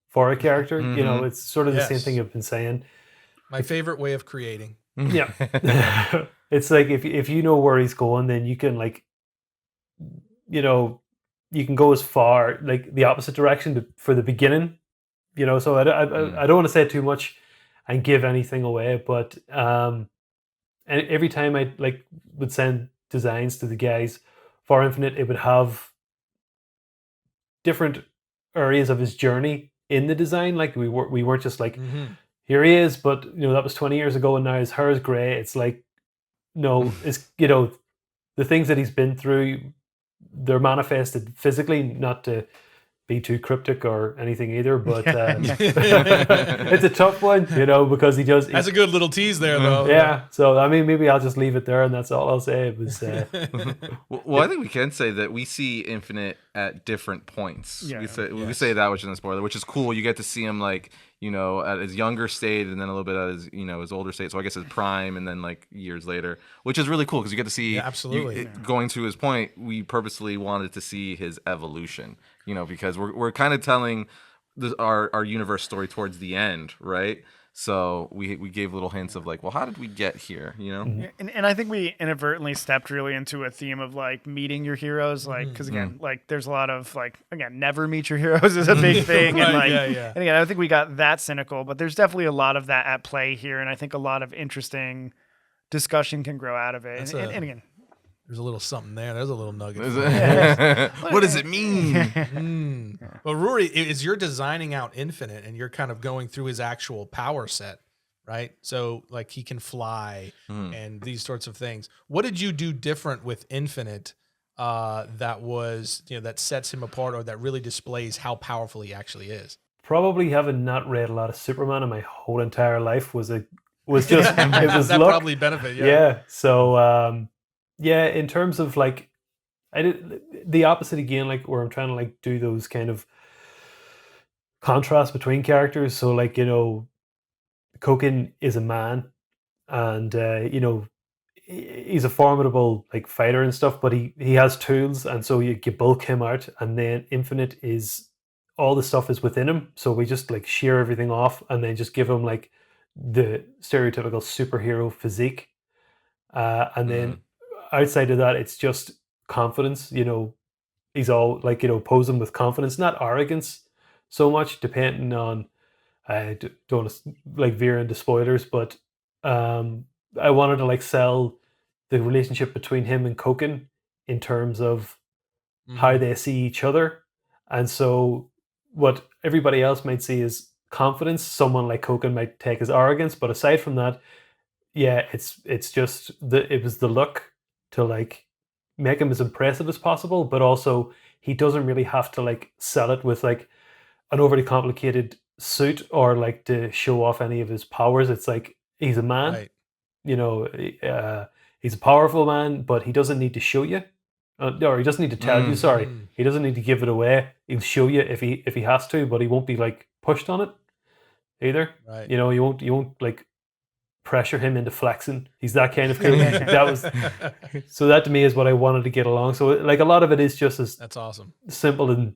for a character. It's sort of the same thing I've been saying. My favorite way of creating. Yeah. It's like if you know where he's going, then you can like, you can go as far like the opposite direction for the beginning. So I don't want to say too much and give anything away, but and every time I like would send designs to the guys for Infinite, it would have different areas of his journey in the design. Like we weren't just like, here he is, but that was 20 years ago and now his hair is gray. It's like, no, it's the things that he's been through, they're manifested physically, not to be too cryptic or anything either, but it's a tough one, because he does. That's a good little tease there, though. Yeah, so I mean, maybe I'll just leave it there, and that's all I'll say. It was. Well, I think we can say that we see Infinite at different points. Yeah. We say that, which is a spoiler, which is cool. You get to see him like at his younger state, and then a little bit at his his older state. So I guess his prime, and then like years later, which is really cool because you get to see. Yeah, absolutely. Going to his point, we purposely wanted to see his evolution. Because we're kind of telling our universe story towards the end, right? So we gave little hints of like, well, how did we get here? And I think we inadvertently stepped really into a theme of like meeting your heroes, like because again, like there's a lot of like never meet your heroes is a big thing, and like and again, I think we got that cynical, but there's definitely a lot of that at play here, and I think a lot of interesting discussion can grow out of it. And again. There's a little something there. There's a little nugget. What does it mean? Well, Rory, is you're designing out Infinite and you're kind of going through his actual power set, right? So like he can fly and these sorts of things. What did you do different with Infinite that was, that sets him apart or that really displays how powerful he actually is? Probably having not read a lot of Superman in my whole entire life was just it was that luck. Probably benefit. Yeah. So yeah, in terms of like, I did the opposite again, like where I'm trying to like do those kind of contrasts between characters. So like, Koken is a man and, he's a formidable like fighter and stuff, but he has tools. And so you bulk him out, and then Infinite is all the stuff is within him. So we just like shear everything off and then just give him like the stereotypical superhero physique. And then outside of that, it's just confidence. He's all like, posing with confidence, not arrogance so much, depending on, I don't want to like veer into spoilers, but I wanted to like sell the relationship between him and Koken in terms of how they see each other. And so what everybody else might see is confidence, someone like Koken might take as arrogance. But aside from that, yeah, it's just it was the look to like make him as impressive as possible, but also he doesn't really have to like sell it with like an overly complicated suit or like to show off any of his powers. It's like he's a man, right. He's a powerful man, but he doesn't need to show you, or he doesn't need to tell you. Sorry, he doesn't need to give it away. He'll show you if he has to, but he won't be like pushed on it either. Right. You won't like pressure him into flexing. He's that kind of cool. That was so that to me is what I wanted to get along. So like a lot of it is just as that's awesome, simple and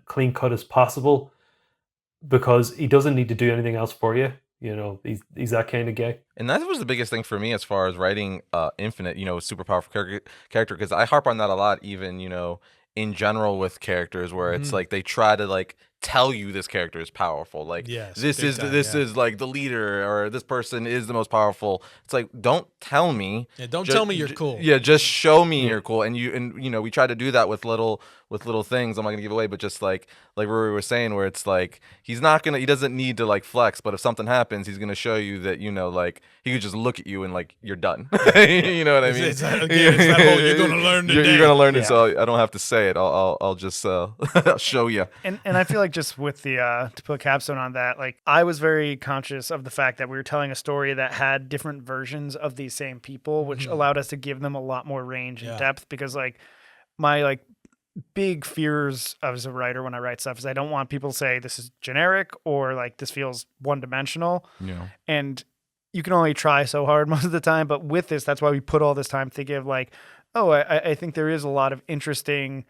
clean cut as possible, because he doesn't need to do anything else for you. You know, he's that kind of guy. And that was the biggest thing for me as far as writing Infinite, super powerful character, because I harp on that a lot, even, in general with characters where it's like they try to like tell you this character is powerful. Like this is like the leader, or this person is the most powerful. It's like, don't tell me. Yeah, don't tell me you're cool. Yeah, just show me you're cool. And we try to do that with little things I'm not gonna give away, but just like Rory was saying, where it's like he doesn't need to like flex, but if something happens, he's gonna show you that like he could just look at you and like you're done. You know what I mean? It's that whole, you're gonna learn today. You're gonna learn it, so I don't have to say it. I'll just show you. And I feel like just with the to put a capstone on that, like I was very conscious of the fact that we were telling a story that had different versions of these same people, which allowed us to give them a lot more range and depth. Because like my like big fears as a writer when I write stuff is I don't want people to say this is generic or like this feels one dimensional. Yeah. And you can only try so hard most of the time. But with this, that's why we put all this time thinking of like, oh, I think there is a lot of interesting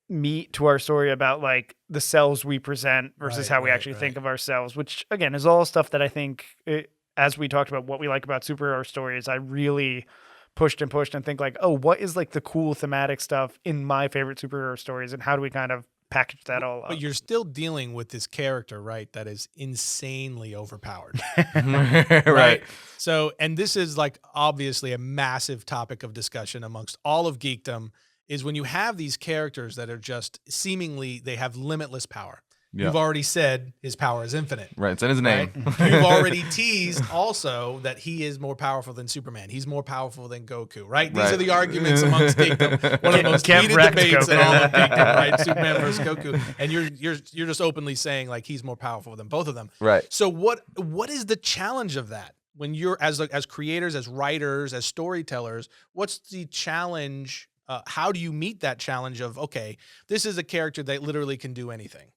meat to our story about like the selves we present versus how we actually think of ourselves, which again is all stuff that I think, as we talked about what we like about superhero stories, I really pushed and think like, oh, what is like the cool thematic stuff in my favorite superhero stories, and how do we kind of package that all up? But you're still dealing with this character, right, that is insanely overpowered. Right. So, and this is like obviously a massive topic of discussion amongst all of geekdom, is when you have these characters that are just seemingly, they have limitless power. You've already said his power is infinite. Right, it's in his name. Right? You've already teased also that he is more powerful than Superman. He's more powerful than Goku, right? These are the arguments amongst geekdom. One of the most heated debates in all of geekdom, right? Superman versus Goku. And you're just openly saying like he's more powerful than both of them. Right. So what is the challenge of that? When you're as creators, as writers, as storytellers, what's the challenge? How do you meet that challenge of, okay, this is a character that literally can do anything.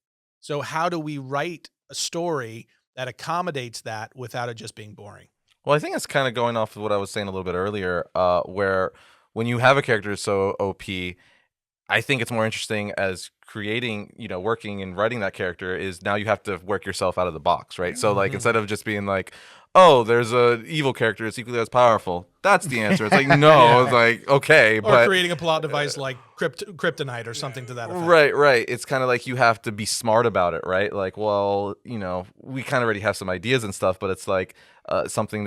So how do we write a story that accommodates that without it just being boring? Well, I think it's kind of going off of what I was saying a little bit earlier, where when you have a character so OP, I think it's more interesting as creating, working and writing that character is now you have to work yourself out of the box, right? So like instead of just being like, oh, there's a evil character that's equally as powerful. That's the answer. It's like, no, it's like, okay. Or creating a plot device like kryptonite or something to that effect. Right. It's kind of like you have to be smart about it, right? Like, well, we kind of already have some ideas and stuff, but it's like something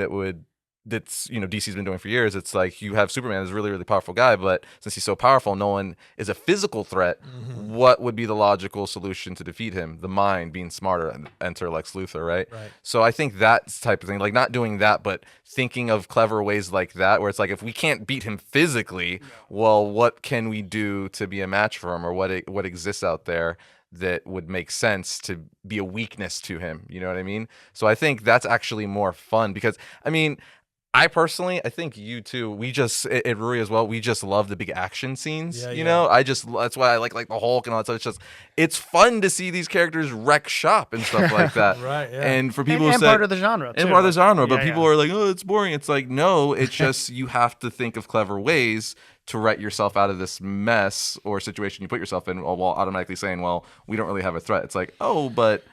that's DC's been doing for years. It's like you have Superman is a really, really powerful guy, but since he's so powerful, no one is a physical threat. What would be the logical solution to defeat him? The mind being smarter, and enter Lex Luthor, right? So I think that type of thing, like not doing that, but thinking of clever ways like that, where it's like, if we can't beat him physically, well, what can we do to be a match for him, or what exists out there that would make sense to be a weakness to him? You know what I mean? So I think that's actually more fun, because I personally, I think you too, we just, at Ruairi as well, we just love the big action scenes, you know? That's why I like the Hulk and all that stuff. It's fun to see these characters wreck shop and stuff like that. And for people who say, part of the genre, too. And part of the genre, but people are like, oh, it's boring. It's like, no, it's just, you have to think of clever ways to write yourself out of this mess or situation you put yourself in, while automatically saying, well, we don't really have a threat. It's like, oh, but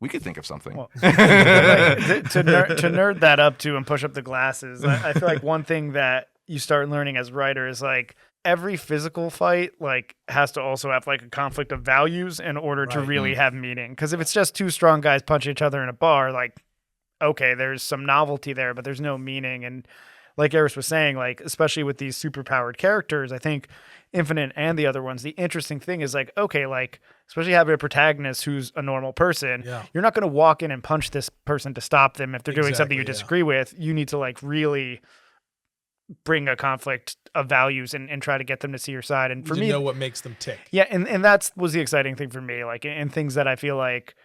we could think of something. Well, to nerd that up too and push up the glasses, I feel like one thing that you start learning as a writer is like every physical fight like has to also have like a conflict of values in order to really have meaning. Because if it's just two strong guys punching each other in a bar, like, okay, there's some novelty there, but there's no meaning. And like Arris was saying, like, especially with these superpowered characters, I think Infinite and the other ones, the interesting thing is like, okay, like, especially having a protagonist who's a normal person, you're not going to walk in and punch this person to stop them if they're doing something you disagree with. You need to like really bring a conflict of values and try to get them to see your side. And for me, know what makes them tick. Yeah. And that was the exciting thing for me. Like in things that I feel like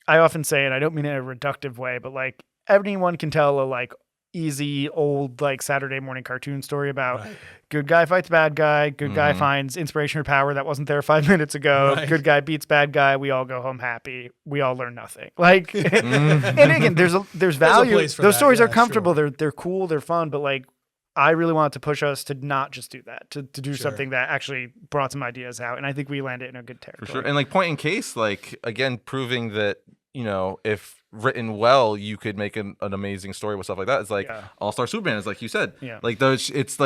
I often say, and I don't mean it in a reductive way, but like anyone can tell a like easy old like Saturday morning cartoon story about good guy fights bad guy, good guy finds inspiration or power that wasn't there 5 minutes ago, good guy beats bad guy, we all go home happy, we all learn nothing. Like and again, there's value. Those stories are comfortable, they're cool, they're fun, but like I really wanted to push us to not just do that, to do something that actually brought some ideas out, and I think we landed in a good territory. For sure. And like point in case, like again proving that, if written well, you could make an amazing story with stuff like that. It's like All-Star Superman is like you said. Yeah. Like those, it's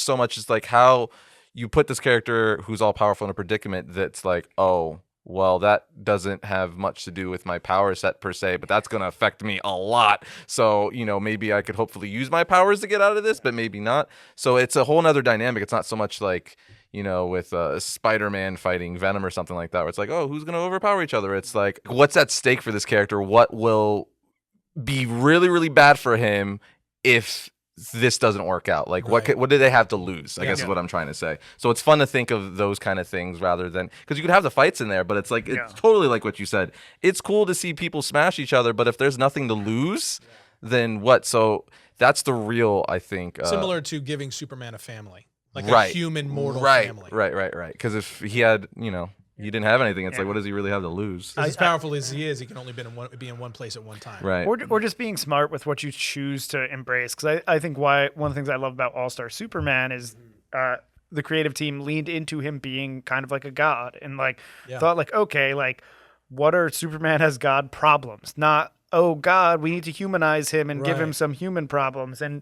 so much just like how you put this character who's all powerful in a predicament that's like, oh, well, that doesn't have much to do with my power set per se, but that's going to affect me a lot. So, maybe I could hopefully use my powers to get out of this, but maybe not. So it's a whole nother dynamic. It's not so much like, with Spider-Man fighting Venom or something like that, where it's like, oh, who's going to overpower each other? It's like, what's at stake for this character? What will be really, really bad for him if this doesn't work out? Like, what do they have to lose? I guess is what I'm trying to say. So it's fun to think of those kind of things rather than, because you could have the fights in there, but it's like, it's totally like what you said. It's cool to see people smash each other, but if there's nothing to lose, then what? So that's the real, I think. Similar to giving Superman a family. Like a human mortal family. Right. Because if he had, he didn't have anything, it's like, what does he really have to lose? As powerful as he is, he can only be in one place at one time. Right. Or just being smart with what you choose to embrace. Because I think one of the things I love about All-Star Superman is the creative team leaned into him being kind of like a god and thought like, okay, like what are Superman as God problems? Not, oh God, we need to humanize him and give him some human problems. And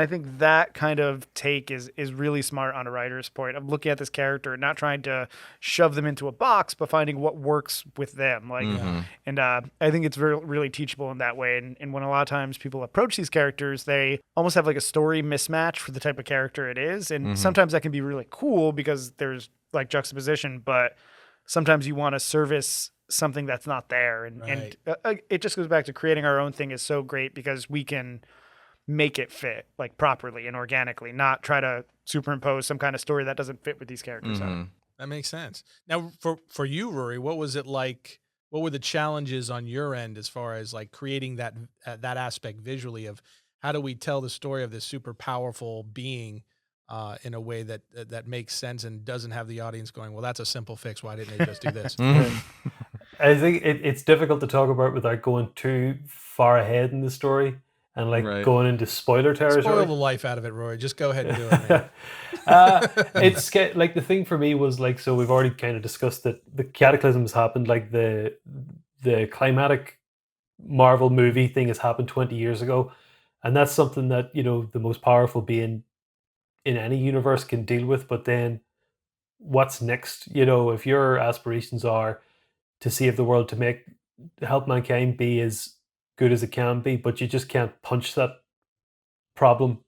I think that kind of take is really smart on a writer's point of looking at this character and not trying to shove them into a box, but finding what works with them. And I think it's really teachable in that way. And when a lot of times people approach these characters, they almost have like a story mismatch for the type of character it is. And sometimes that can be really cool because there's like juxtaposition, but sometimes you want to service something that's not there. And it just goes back to creating our own thing is so great because we can make it fit like properly and organically, not try to superimpose some kind of story that doesn't fit with these characters. That makes sense. Now for you, Ruairi, what was it like? What were the challenges on your end as far as like creating that aspect visually of how do we tell the story of this super powerful being in a way that makes sense and doesn't have the audience going, well, that's a simple fix. Why didn't they just do this? I think it's difficult to talk about without going too far ahead in the story. And going into spoiler territory. Spoil the life out of it, Roy. Just go ahead and do it, man. It's like the thing for me was like, so we've already kind of discussed that the cataclysms happened, like the climatic Marvel movie thing has happened 20 years ago. And that's something that, the most powerful being in any universe can deal with. But then what's next? If your aspirations are to save the world, to help mankind be as good as it can be, but you just can't punch that problem.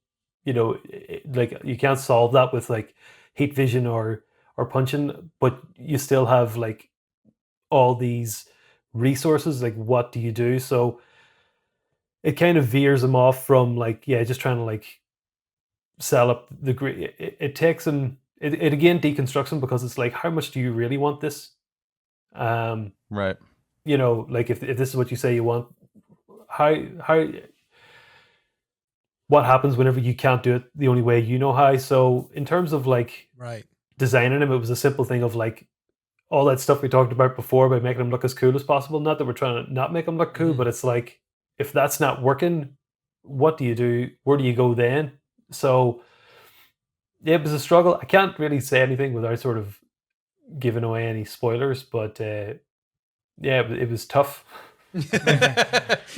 Like you can't solve that with like heat vision or punching, but you still have like all these resources. Like what do you do? So it kind of veers them off from like, just trying to like sell up the great. It takes them. It again deconstructs them because it's like, how much do you really want this? Right. Like if this is what you say you want. How what happens whenever you can't do it the only way you know how? So in terms of like designing him, it was a simple thing of like all that stuff we talked about before by making him look as cool as possible. Not that we're trying to not make him look cool, but it's like if that's not working, what do you do? Where do you go then? So it was a struggle. I can't really say anything without sort of giving away any spoilers, but it was tough.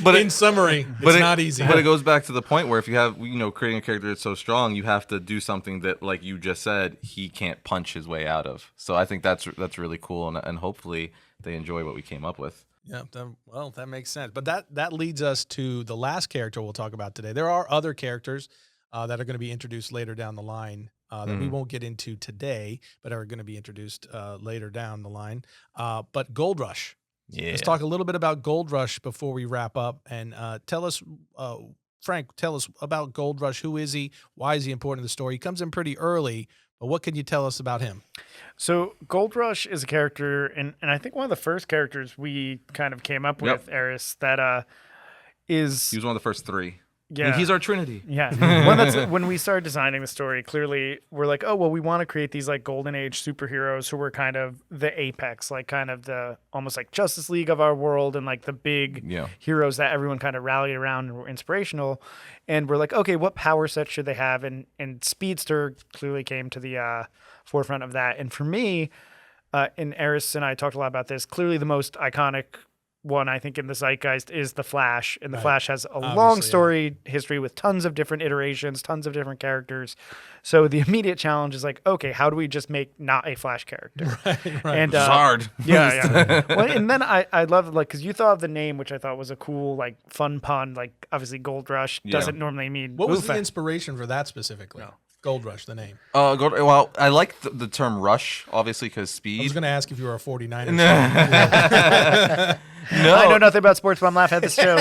But in summary, it's not easy. But it goes back to the point where if you have, creating a character that's so strong, you have to do something that, like you just said, he can't punch his way out of. So I think that's really cool, and hopefully they enjoy what we came up with. Yeah, well, that makes sense. But that leads us to the last character we'll talk about today. There are other characters that are going to be introduced later down the line that we won't get into today, but are going to be introduced later down the line. But Gold Rush. Yeah. Let's talk a little bit about Gold Rush before we wrap up, and tell us, Frank, tell us about Gold Rush. Who is he? Why is he important to the story? He comes in pretty early, but what can you tell us about him? So Gold Rush is a character, and I think one of the first characters we kind of came up with, Arris, that is... He was one of the first three. Yeah. He's our Trinity. Yeah. When we started designing the story, clearly we're like, oh, well, we want to create these like golden age superheroes who were kind of the apex, like kind of the almost like Justice League of our world and like the big heroes that everyone kind of rallied around and were inspirational. And we're like, okay, what power set should they have? And Speedster clearly came to the forefront of that. And for me, and Arris and I talked a lot about this, clearly the most iconic one I think in the zeitgeist is the Flash, and the Right. Flash has a Obviously, long yeah. story history with tons of different iterations, tons of different characters. So the immediate challenge is like, okay, how do we just make not a Flash character? Right. And It's hard. yeah. Well, and then I love like because you thought of the name, which I thought was a cool like fun pun. Like obviously Gold Rush Yeah. doesn't normally mean What was the Ufa. inspiration for that specifically? Gold Rush, the name. Well, I like the term rush, obviously, because I speed. was going to ask if you were a 49er. No, I know nothing about sports, but I'm laughing at this show.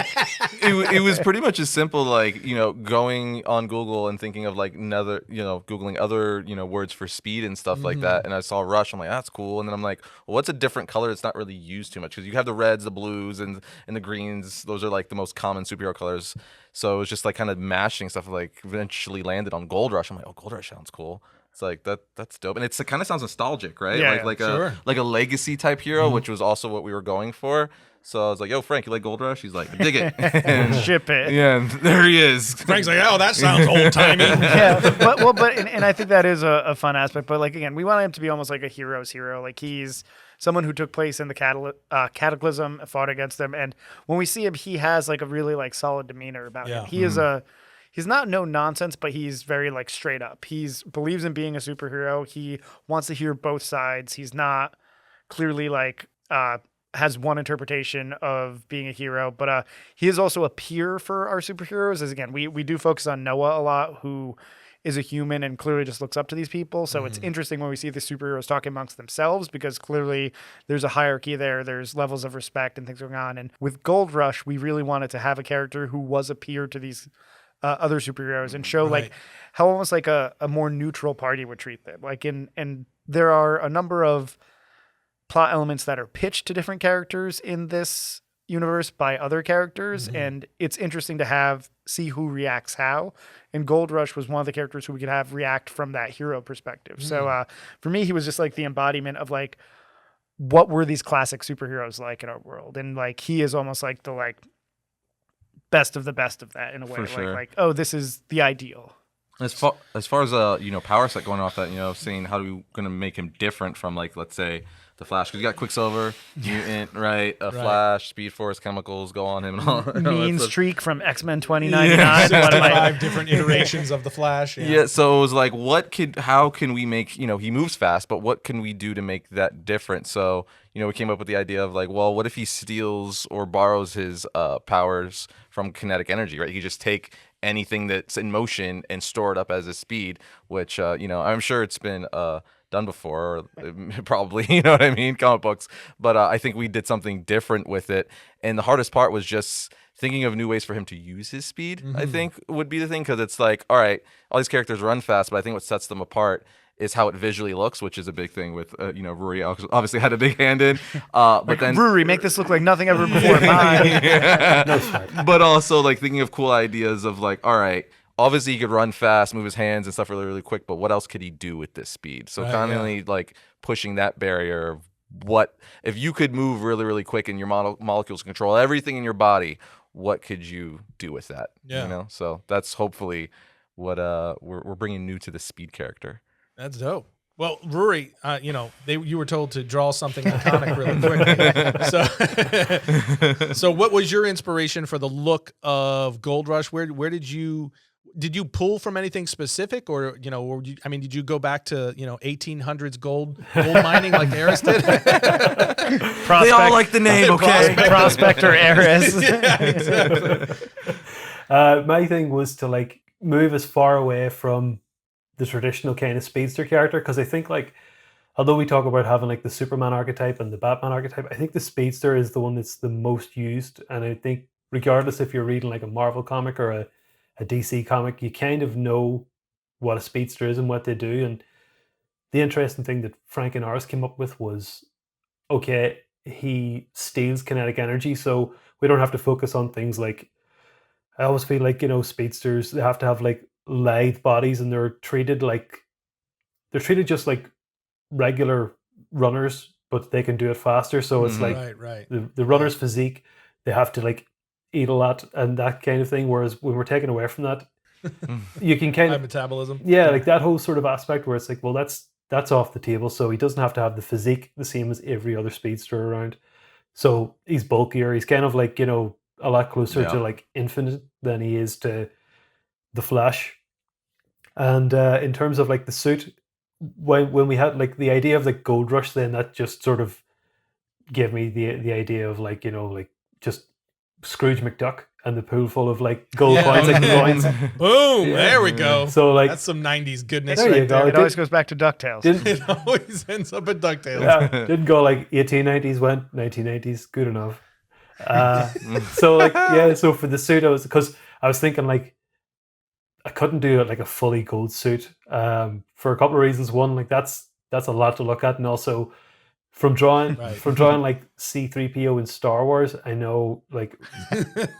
it was pretty much as simple, like, going on Google and thinking of like another, Googling other, words for speed and stuff like that. And I saw rush. I'm like, that's cool. And then I'm like, well, what's a different color that's not really used too much? Because you have the reds, the blues, and the greens. Those are like the most common superhero colors. So it was just like kind of mashing stuff. Like eventually landed on Gold Rush. I'm like, oh, Gold Rush sounds cool. It's like that's dope, and it kind of sounds nostalgic, right? Yeah, like sure. a legacy type hero, which was also what we were going for. So I was like, "Yo, Frank, you like Gold Rush?" He's like, "I dig it." Ship it. Yeah, and there he is. Frank's like, oh, that sounds old timey. Yeah, and I think that is a fun aspect. But like again, we want him to be almost like a hero's hero. Like he's someone who took place in the Cataclysm, fought against them, and when we see him, he has like a really like solid demeanor about him. He is he's not no nonsense, but he's very like straight up. He's believes in being a superhero. He wants to hear both sides. He's not clearly like has one interpretation of being a hero, but he is also a peer for our superheroes. As again, we do focus on Noah a lot, who is a human and clearly just looks up to these people. So it's interesting when we see the superheroes talking amongst themselves, because clearly there's a hierarchy there. There's levels of respect and things going on. And with Gold Rush, we really wanted to have a character who was a peer to these other superheroes and show like how almost like a more neutral party would treat them. Like and there are a number of plot elements that are pitched to different characters in this universe by other characters, and it's interesting to see who reacts how. And Gold Rush was one of the characters who we could have react from that hero perspective. So for me, he was just like the embodiment of like what were these classic superheroes like in our world, and like he is almost like the like best of the best of that in a way. For sure. Like oh, this is the ideal. As far as power set going off that, seeing how we gonna make him different from, like, let's say the Flash, because you got Quicksilver, Mutant, right? Flash, Speed Force, chemicals go on him and all. Mean Streak from X-Men 2099. One of 5 different iterations of the Flash. Yeah, so it was like, how can we make, he moves fast, but what can we do to make that different? So, we came up with the idea of like, well, what if he steals or borrows his powers from kinetic energy, right? He could just take anything that's in motion and store it up as a speed, which, I'm sure it's been done before, or probably, you know what I mean, comic books. But I think we did something different with it. And the hardest part was just thinking of new ways for him to use his speed, I think would be the thing. Because it's like, all right, all these characters run fast, but I think what sets them apart is how it visually looks, which is a big thing with, Ruairi obviously had a big hand in. But then Ruairi, make this look like nothing ever before. Bye. No sweat. but also like thinking of cool ideas of like, all right, obviously he could run fast, move his hands and stuff really, really quick, but what else could he do with this speed? So constantly like pushing that barrier of what, if you could move really, really quick and your molecules control everything in your body, what could you do with that? Yeah. So that's hopefully what we're bringing new to the speed character. That's dope. Well, Ruairi, you were told to draw something iconic really quickly. So what was your inspiration for the look of Gold Rush? Where did you pull from anything specific, or did you go back to 1800s gold mining like Arris did? They all like the name, okay? Prospect or Arris. Yeah, exactly. My thing was to like move as far away from the traditional kind of speedster character, because I think like, although we talk about having like the Superman archetype and the Batman archetype, I think the speedster is the one that's the most used. And I think regardless if you're reading like a Marvel comic or a DC comic, you kind of know what a speedster is and what they do. And the interesting thing that Frank and Arris came up with was, okay, he steals kinetic energy, so we don't have to focus on things like, I always feel like, speedsters, they have to have like lithe bodies, and they're treated just like regular runners, but they can do it faster. So it's like right. the runner's physique, they have to like eat a lot and that kind of thing. Whereas when we're taken away from that, you can kind High of metabolism. Yeah, like that whole sort of aspect where it's like, well, that's off the table. So he doesn't have to have the physique the same as every other speedster around. So he's bulkier. He's kind of like, a lot closer Yeah. to like Infinite than he is to the Flash. And in terms of like the suit, when we had like the idea of like Gold Rush, then that just sort of gave me the idea of like, like just Scrooge McDuck and the pool full of like gold coins, like the coins. Boom! Yeah. There we go. So like That's some '90s goodness There right you go. there. It always goes back to DuckTales. It always ends up at DuckTales. yeah, didn't go like 1890s, went 1990s. Good enough. So like so for the suit, because I was thinking like I couldn't do it like a fully gold suit for a couple of reasons. One, like that's a lot to look at, and also from drawing like C-3PO in Star Wars, I know like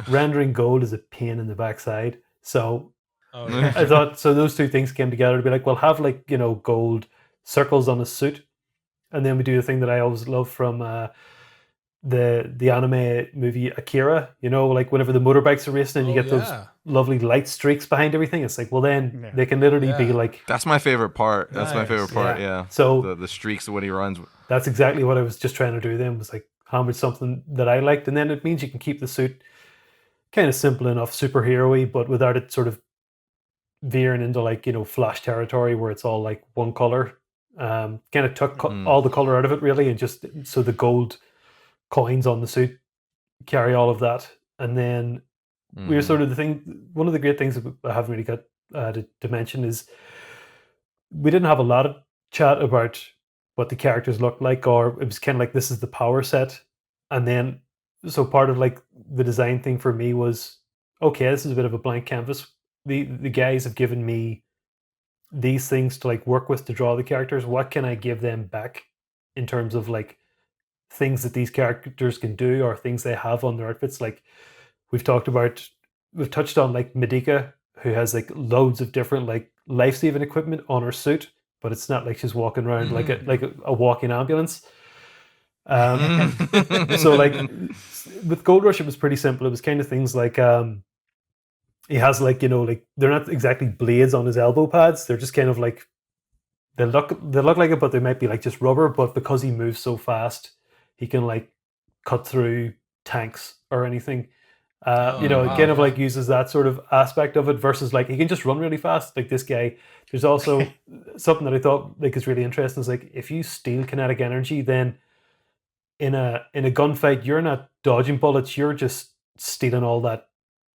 rendering gold is a pain in the backside. So I thought those two things came together to be like, well, have like gold circles on a suit, and then we do a thing that I always love from the anime movie Akira. Like whenever the motorbikes are racing and you get those lovely light streaks behind everything, it's like, well, then they can literally be like. That's my favorite part. That's my favorite part. Yeah. So the streaks when he runs. That's exactly what I was just trying to do then, was like hammer something that I liked. And then it means you can keep the suit kind of simple enough, superhero-y, but without it sort of veering into like, Flash territory where it's all like one color. Kind of took all the color out of it really, and just so the gold coins on the suit carry all of that. And then we were sort of one of the great things that I haven't really got to mention is we didn't have a lot of chat about what the characters looked like, or it was kind of like, this is the power set. And then, so part of like the design thing for me was, okay, this is a bit of a blank canvas. The guys have given me these things to like work with to draw the characters. What can I give them back in terms of like things that these characters can do, or things they have on their outfits? Like we've touched on like Medica, who has like loads of different like life-saving equipment on her suit, but it's not like she's walking around like a walking ambulance. So like with Gold Rush, it was pretty simple. It was kind of things like he has like like they're not exactly blades on his elbow pads. They're just kind of like they look like it, but they might be like just rubber. But because he moves so fast, he can like cut through tanks or anything. It kind of like uses that sort of aspect of it, versus like he can just run really fast. Like this guy, there's also something that I thought like is really interesting is like, if you steal kinetic energy, then in a gunfight, you're not dodging bullets, you're just stealing all that.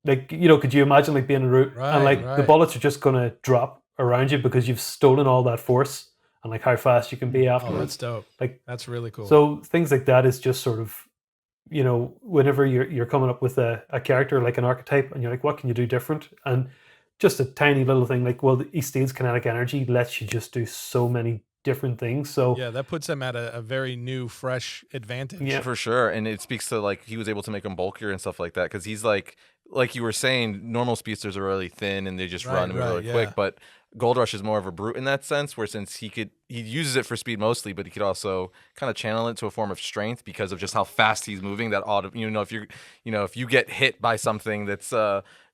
Like, could you imagine like being a route and like the bullets are just gonna drop around you because you've stolen all that force, and like how fast you can be afterwards. Oh, that's dope. Like, that's really cool. So things like that is just sort of, whenever you're coming up with a character like an archetype, and you're like, what can you do different? And just a tiny little thing like, well, he steals kinetic energy, lets you just do so many different things. So yeah, that puts him at a very new, fresh advantage. Yeah, for sure. And it speaks to like he was able to make him bulkier and stuff like that, because he's like you were saying, normal speedsters are really thin and they just run really quick, but Gold Rush is more of a brute in that sense, where since he uses it for speed mostly, but he could also kind of channel it to a form of strength because of just how fast he's moving. That if you get hit by something that's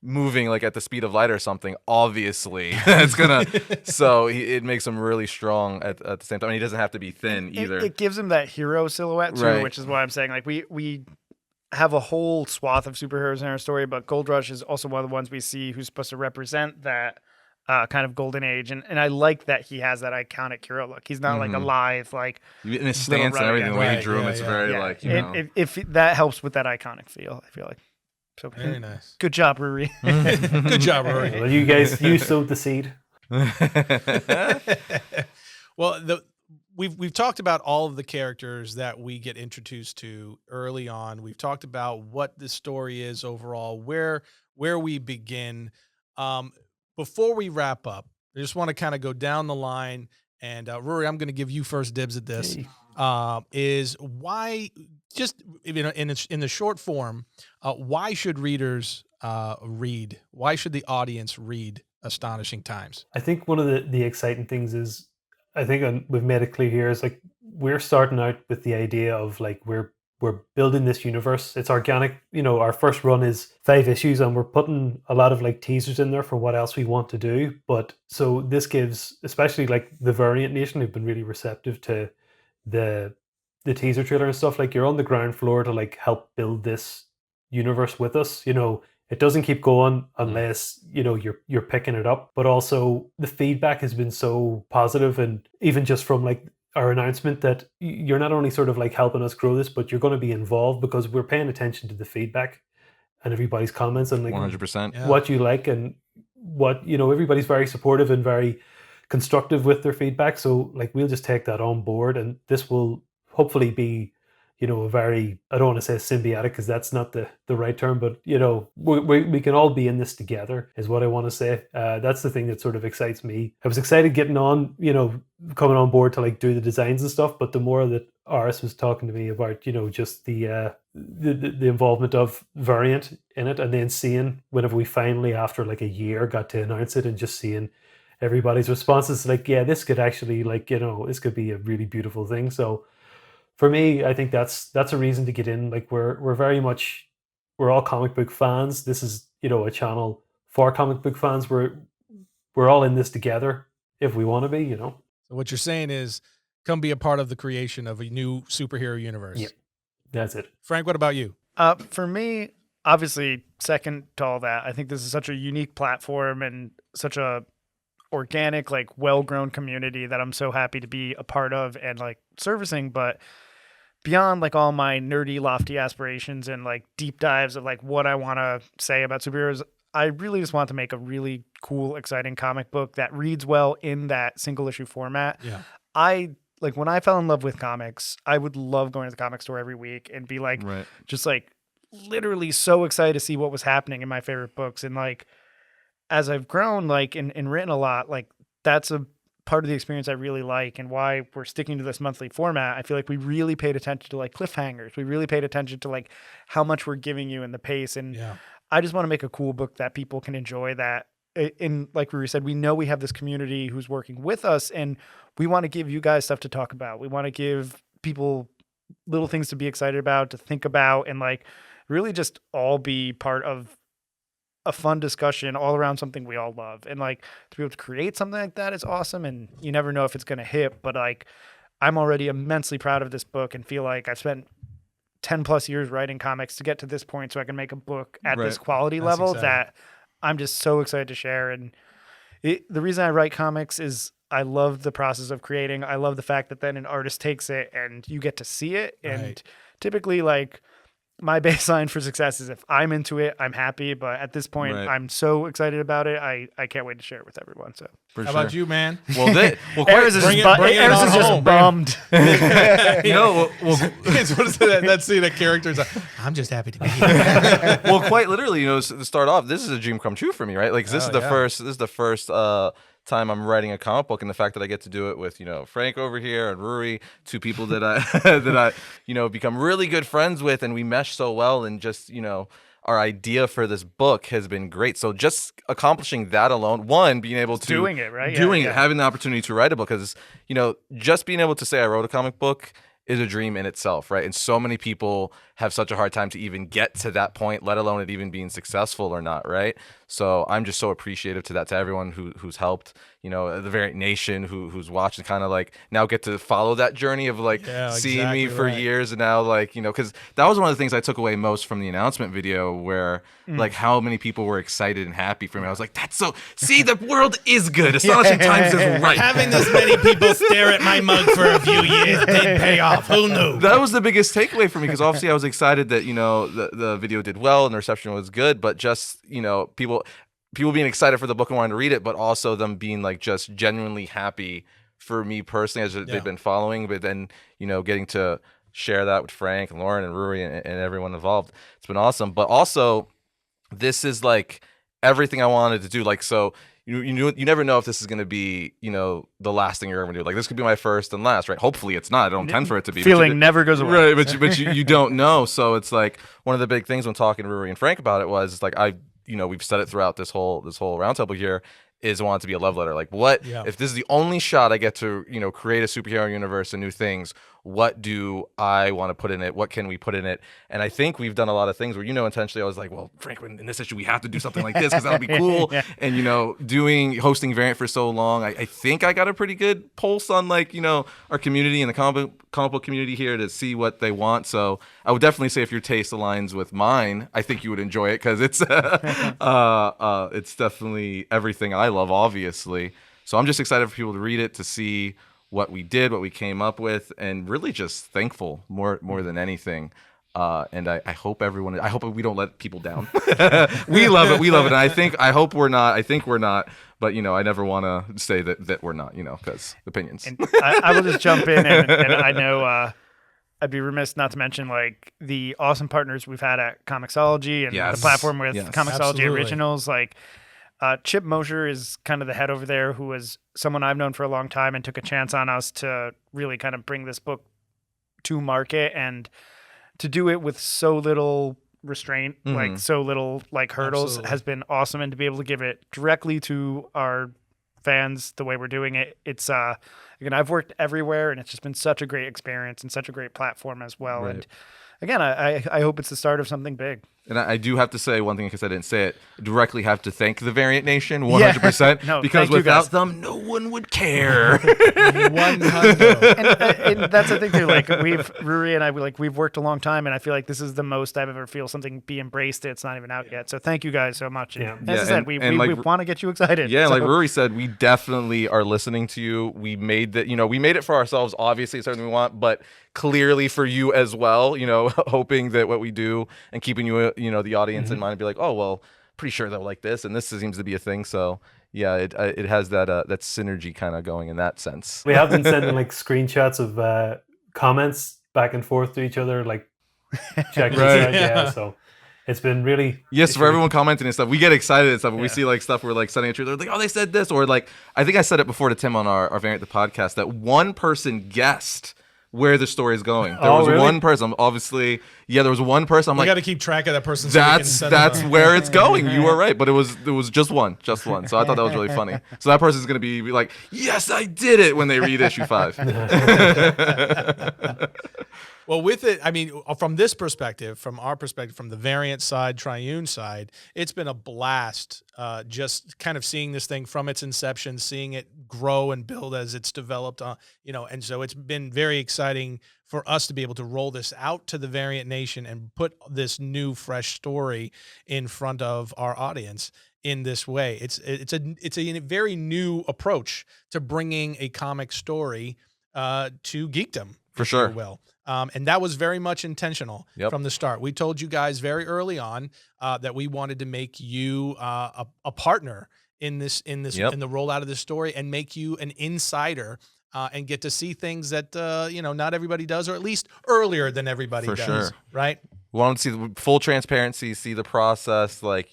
moving like at the speed of light or something, obviously it's gonna. So it makes him really strong at the same time. And he doesn't have to be thin either. It gives him that hero silhouette too, which is why I'm saying like we have a whole swath of superheroes in our story, but Gold Rush is also one of the ones we see who's supposed to represent that kind of golden age, and I like that he has that iconic hero look. He's not like a lithe, like in his stance and everything. The way he drew him, it's very like If that helps with that iconic feel, I feel like. So very nice. Good job, Ruairi. Good job, Ruairi. Well, you sowed the seed. Well, we've talked about all of the characters that we get introduced to early on. We've talked about what the story is overall, where we begin. Before we wrap up, I just want to kind of go down the line, and Ruairi, I'm going to give you first dibs at this. Is why, just in the short form, why should readers read? Why should the audience read Astonishing Times? I think one of the exciting things is, I think we've made it clear here, is like we're starting out with the idea of like we're building this universe. It's organic. Our first run is 5 issues, and we're putting a lot of like teasers in there for what else we want to do. But so this gives, especially like the Variant Nation, who've been really receptive to the the teaser trailer and stuff, like you're on the ground floor to like help build this universe with us. It doesn't keep going unless you're picking it up. But also the feedback has been so positive, and even just from like our announcement that you're not only sort of like helping us grow this, but you're going to be involved because we're paying attention to the feedback and everybody's comments and like 100%. what you like and what everybody's very supportive and very constructive with their feedback. So like we'll just take that on board, and this will hopefully be a very, I don't want to say symbiotic because that's not the right term, but we can all be in this together is what I want to say. That's the thing that sort of excites me. I was excited getting on, coming on board to like do the designs and stuff, but the more that Arris was talking to me about, just the involvement of Variant in it, and then seeing whenever we finally, after like a year, got to announce it, and just seeing everybody's responses, like, yeah, this could actually this could be a really beautiful thing. So for me, I think that's a reason to get in. Like we're very much, we're all comic book fans. This is a channel for comic book fans. We're all in this together if we want to be. So what you're saying is, come be a part of the creation of a new superhero universe. Yep, that's it. Frank, what about you? For me, obviously, second to all that, I think this is such a unique platform and such a organic, like well-grown community that I'm so happy to be a part of and like servicing. But beyond like all my nerdy, lofty aspirations and like deep dives of like what I want to say about superheroes, I really just want to make a really cool, exciting comic book that reads well in that single issue format. Yeah. Like when I fell in love with comics, I would love going to the comic store every week and be like, just like literally so excited to see what was happening in my favorite books. And like, as I've grown, like and written a lot, like that's a part of the experience I really like, and why we're sticking to this monthly format. I feel like we really paid attention to like cliffhangers. We really paid attention to like how much we're giving you in the pace. And I just want to make a cool book that people can enjoy, that in, like Ruairi said, we know we have this community who's working with us, and we want to give you guys stuff to talk about. We want to give people little things to be excited about, to think about, and like really just all be part of a fun discussion all around something we all love. And like to be able to create something like that is awesome. And you never know if it's going to hit, but like I'm already immensely proud of this book and feel like I've spent 10 plus years writing comics to get to this point so I can make a book at this quality level that I'm just so excited to share. And the reason I write comics is I love the process of creating. I love the fact that then an artist takes it and you get to see it. And typically, like, my baseline for success is if I'm into it, I'm happy. But at this point, I'm so excited about it. I can't wait to share it with everyone. So, how about you, man? Well, Arris is just bummed. No, what is that scene of characters? I'm just happy to be here. Well, quite literally, to start off, this is a dream come true for me, right? Like this is the first time I'm writing a comic book, and the fact that I get to do it with Frank over here and Ruairi, two people that I become really good friends with, and we mesh so well, and just our idea for this book has been great. So just accomplishing that alone, one, being able to doing it, right? Doing it, having the opportunity to write a book, because just being able to say I wrote a comic book is a dream in itself, right? And so many people have such a hard time to even get to that point, let alone it even being successful or not, right? So I'm just so appreciative to everyone who's helped, the Variant Nation who's watched and kind of like now get to follow that journey of like seeing me for years, and now like because that was one of the things I took away most from the announcement video, where like how many people were excited and happy for me. I was like, that's so, see, the world is good. Astonishing Times is right. Having this many people stare at my mug for a few years did pay off. Who knew? That was the biggest takeaway for me, because obviously I was excited that the video did well and the reception was good, but just people being excited for the book and wanting to read it, but also them being like just genuinely happy for me personally as they've been following, but then getting to share that with Frank and Lauren and Ruairi and everyone involved. It's been awesome. But also this is like everything I wanted to do. Like, so you never know if this is going to be the last thing you're ever going to do. Like, this could be my first and last, right? Hopefully it's not. I don't intend for it to be. Feeling never goes away. Right, but you don't know. So it's like one of the big things when talking to Ruairi and Frank about it was like we've said it throughout this whole roundtable here, is I want it to be a love letter. Like, what if this is the only shot I get to create a superhero universe and new things? What do I want to put in it? What can we put in it? And I think we've done a lot of things where intentionally I was like, well, Frank, in this issue we have to do something like this because that'll be cool. And hosting Variant for so long, I think I got a pretty good pulse on like our community and the comic comic book community here to see what they want. So I would definitely say if your taste aligns with mine, I think you would enjoy it because it's it's definitely everything I love, obviously. So I'm just excited for people to read it, to see what we did, what we came up with, and really just thankful more than anything. And I hope I hope we don't let people down. We love it. And I think we're not. But, I never want to say that we're not, because opinions. And I will just jump in, and I know I'd be remiss not to mention, like, the awesome partners we've had at ComiXology and the platform with ComiXology Absolutely. Originals. Like, Chip Mosher is kind of the head over there, who was someone I've known for a long time and took a chance on us to really kind of bring this book to market, and to do it with so little restraint, like so little like hurdles, Absolutely. has been awesome. And to be able to give it directly to our fans the way we're doing it, it's again, I've worked everywhere, and it's just been such a great experience and such a great platform as well. Right. And again, I hope it's the start of something big. And I do have to say one thing, because I didn't say it, directly have to thank the Variant Nation 100%. No, because thank you guys. without them, no one would care. 100. And that's the thing too. Like, Ruairi and I, we've worked a long time, and I feel like this is the most I've ever feel something be embraced. It's not even out yet. So thank you guys so much. Yeah. And as I said, we like, want to get you excited. Yeah, So- like Ruairi said, we definitely are listening to you. We made that, we made it for ourselves. Obviously, it's something we want, but clearly for you as well. Hoping that what we do and keeping you, the audience in mind, and be like, oh well, pretty sure they'll like this, and this seems to be a thing. So yeah, it has that synergy kind of going in that sense. We have been sending like screenshots of comments back and forth to each other, like check this Right. out. Yeah, so it's been really Yes, for everyone commenting and stuff, we get excited and stuff. When we see like stuff we're like sending it to, they're like, oh, they said this, or like, I think I said it before to Tim on our Variant the podcast, that one person guessed where the story is going. There was really? one person, obviously. Yeah, there was one person. I'm We like, got to keep track of that person. So we can that's send them where it's going. You were right, but it was just one. So I thought that was really funny. So that person's gonna be like, yes, I did it, when they read issue 5. Well, with it, I mean, from this perspective, from our perspective, from the Variant side, Triune side, it's been a blast just kind of seeing this thing from its inception, seeing it grow and build as it's developed, and so it's been very exciting for us to be able to roll this out to the Variant Nation and put this new, fresh story in front of our audience in this way. It's a very new approach to bringing a comic story to geekdom, For if sure. you will. And that was very much intentional from the start. We told you guys very early on that we wanted to make you a partner in this in the rollout of this story, and make you an insider and get to see things that not everybody does, or at least earlier than everybody does. sure. Right? We want to see the full transparency, see the process, like,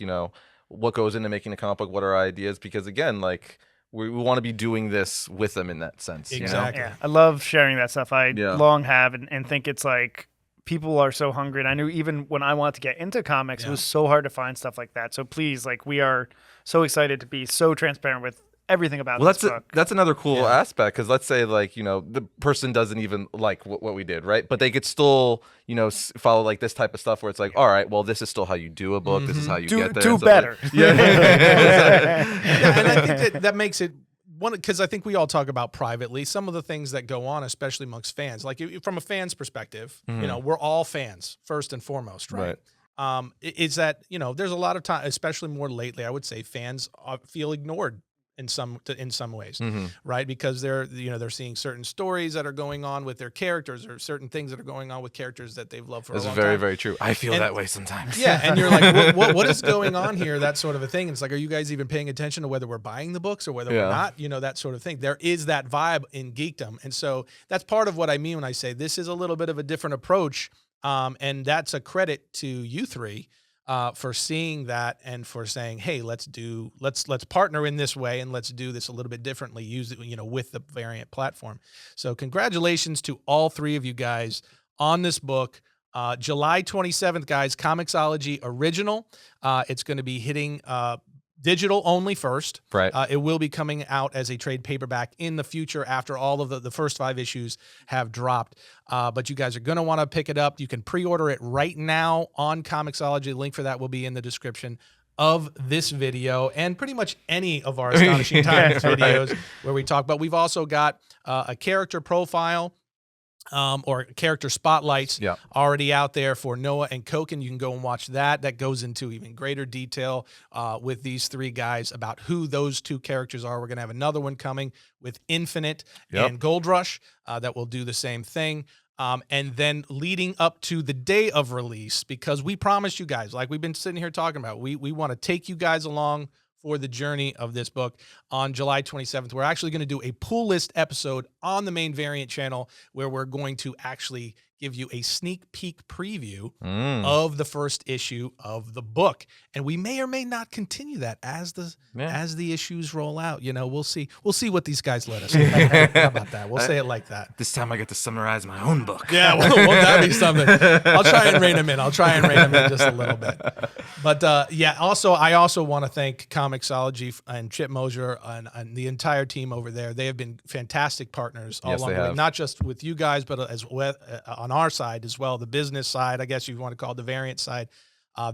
what goes into making a comic book, what are our ideas, because again, like, we want to be doing this with them in that sense. Exactly. Yeah, I love sharing that stuff. I Yeah. long have, and think it's like, people are so hungry. And I knew even when I wanted to get into comics, it was so hard to find stuff like that. So please, like, we are so excited to be so transparent with everything about this book. That's another cool aspect, because let's say, like, the person doesn't even like what we did, right? But they could still, follow like this type of stuff where it's like, all right, well, this is still how you do a book. This is how you get there. Do and stuff better. like- Yeah, and I think that makes it one, because I think we all talk about privately some of the things that go on, especially amongst fans. Like, from a fan's perspective, we're all fans first and foremost, right? Is that there's a lot of time, especially more lately, I would say fans feel ignored in some ways, right? Because they're seeing certain stories that are going on with their characters, or certain things that are going on with characters that they've loved for a long time. That's very, very true. I feel that way sometimes. Yeah, and you're like, what is going on here? That sort of a thing. And it's like, are you guys even paying attention to whether we're buying the books or whether we're not? That sort of thing. There is that vibe in geekdom, and so that's part of what I mean when I say this is a little bit of a different approach, and that's a credit to you three. For seeing that and for saying, hey, let's partner in this way, and let's do this a little bit differently, use it, with the Variant platform. So congratulations to all three of you guys on this book. July 27th, guys, ComiXology Original. It's going to be hitting digital only first. Right. It will be coming out as a trade paperback in the future after all of the first 5 issues have dropped. But you guys are going to want to pick it up. You can pre-order it right now on ComiXology. The link for that will be in the description of this video, and pretty much any of our Astonishing Times videos where we talk. But we've also got a character profile or character spotlights Yeah. already out there for Noah and Koken. You can go and watch that. That goes into even greater detail with these three guys about who those two characters are. We're going to have another one coming with Infinite and Gold Rush that will do the same thing. And then leading up to the day of release, because we promised you guys, like we've been sitting here talking about, we want to take you guys along for the journey of this book. On July 27th, we're actually going to do a pull list episode on the main variant channel where we're going to actually give you a sneak peek preview of the first issue of the book. And we may or may not continue that as the issues roll out. You know, we'll see. We'll see what these guys let us. How about that? We'll say it like that. This time I get to summarize my own book. Yeah, well, won't that be something? I'll try and rein them in. Just a little bit. But yeah, I also want to thank ComiXology and Chip Mosier and the entire team over there. They have been fantastic partners all along the way, not just with you guys, but as well on our side as well, the business side, I guess you want to call it the variant side.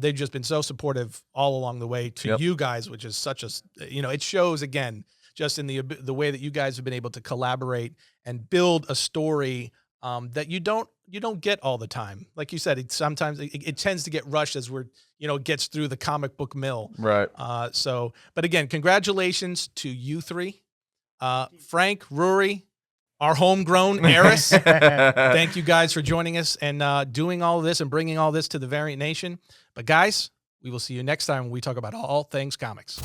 They've just been so supportive all along the way to you guys, which is such a, it shows again, just in the way that you guys have been able to collaborate and build a story that you don't get all the time. Like you said, sometimes it tends to get rushed as it gets through the comic book mill. Right. But again, congratulations to you three, Frank, Ruairi, our homegrown Arris. Thank you guys for joining us and doing all of this and bringing all this to the Variant Nation. But guys, we will see you next time when we talk about all things comics.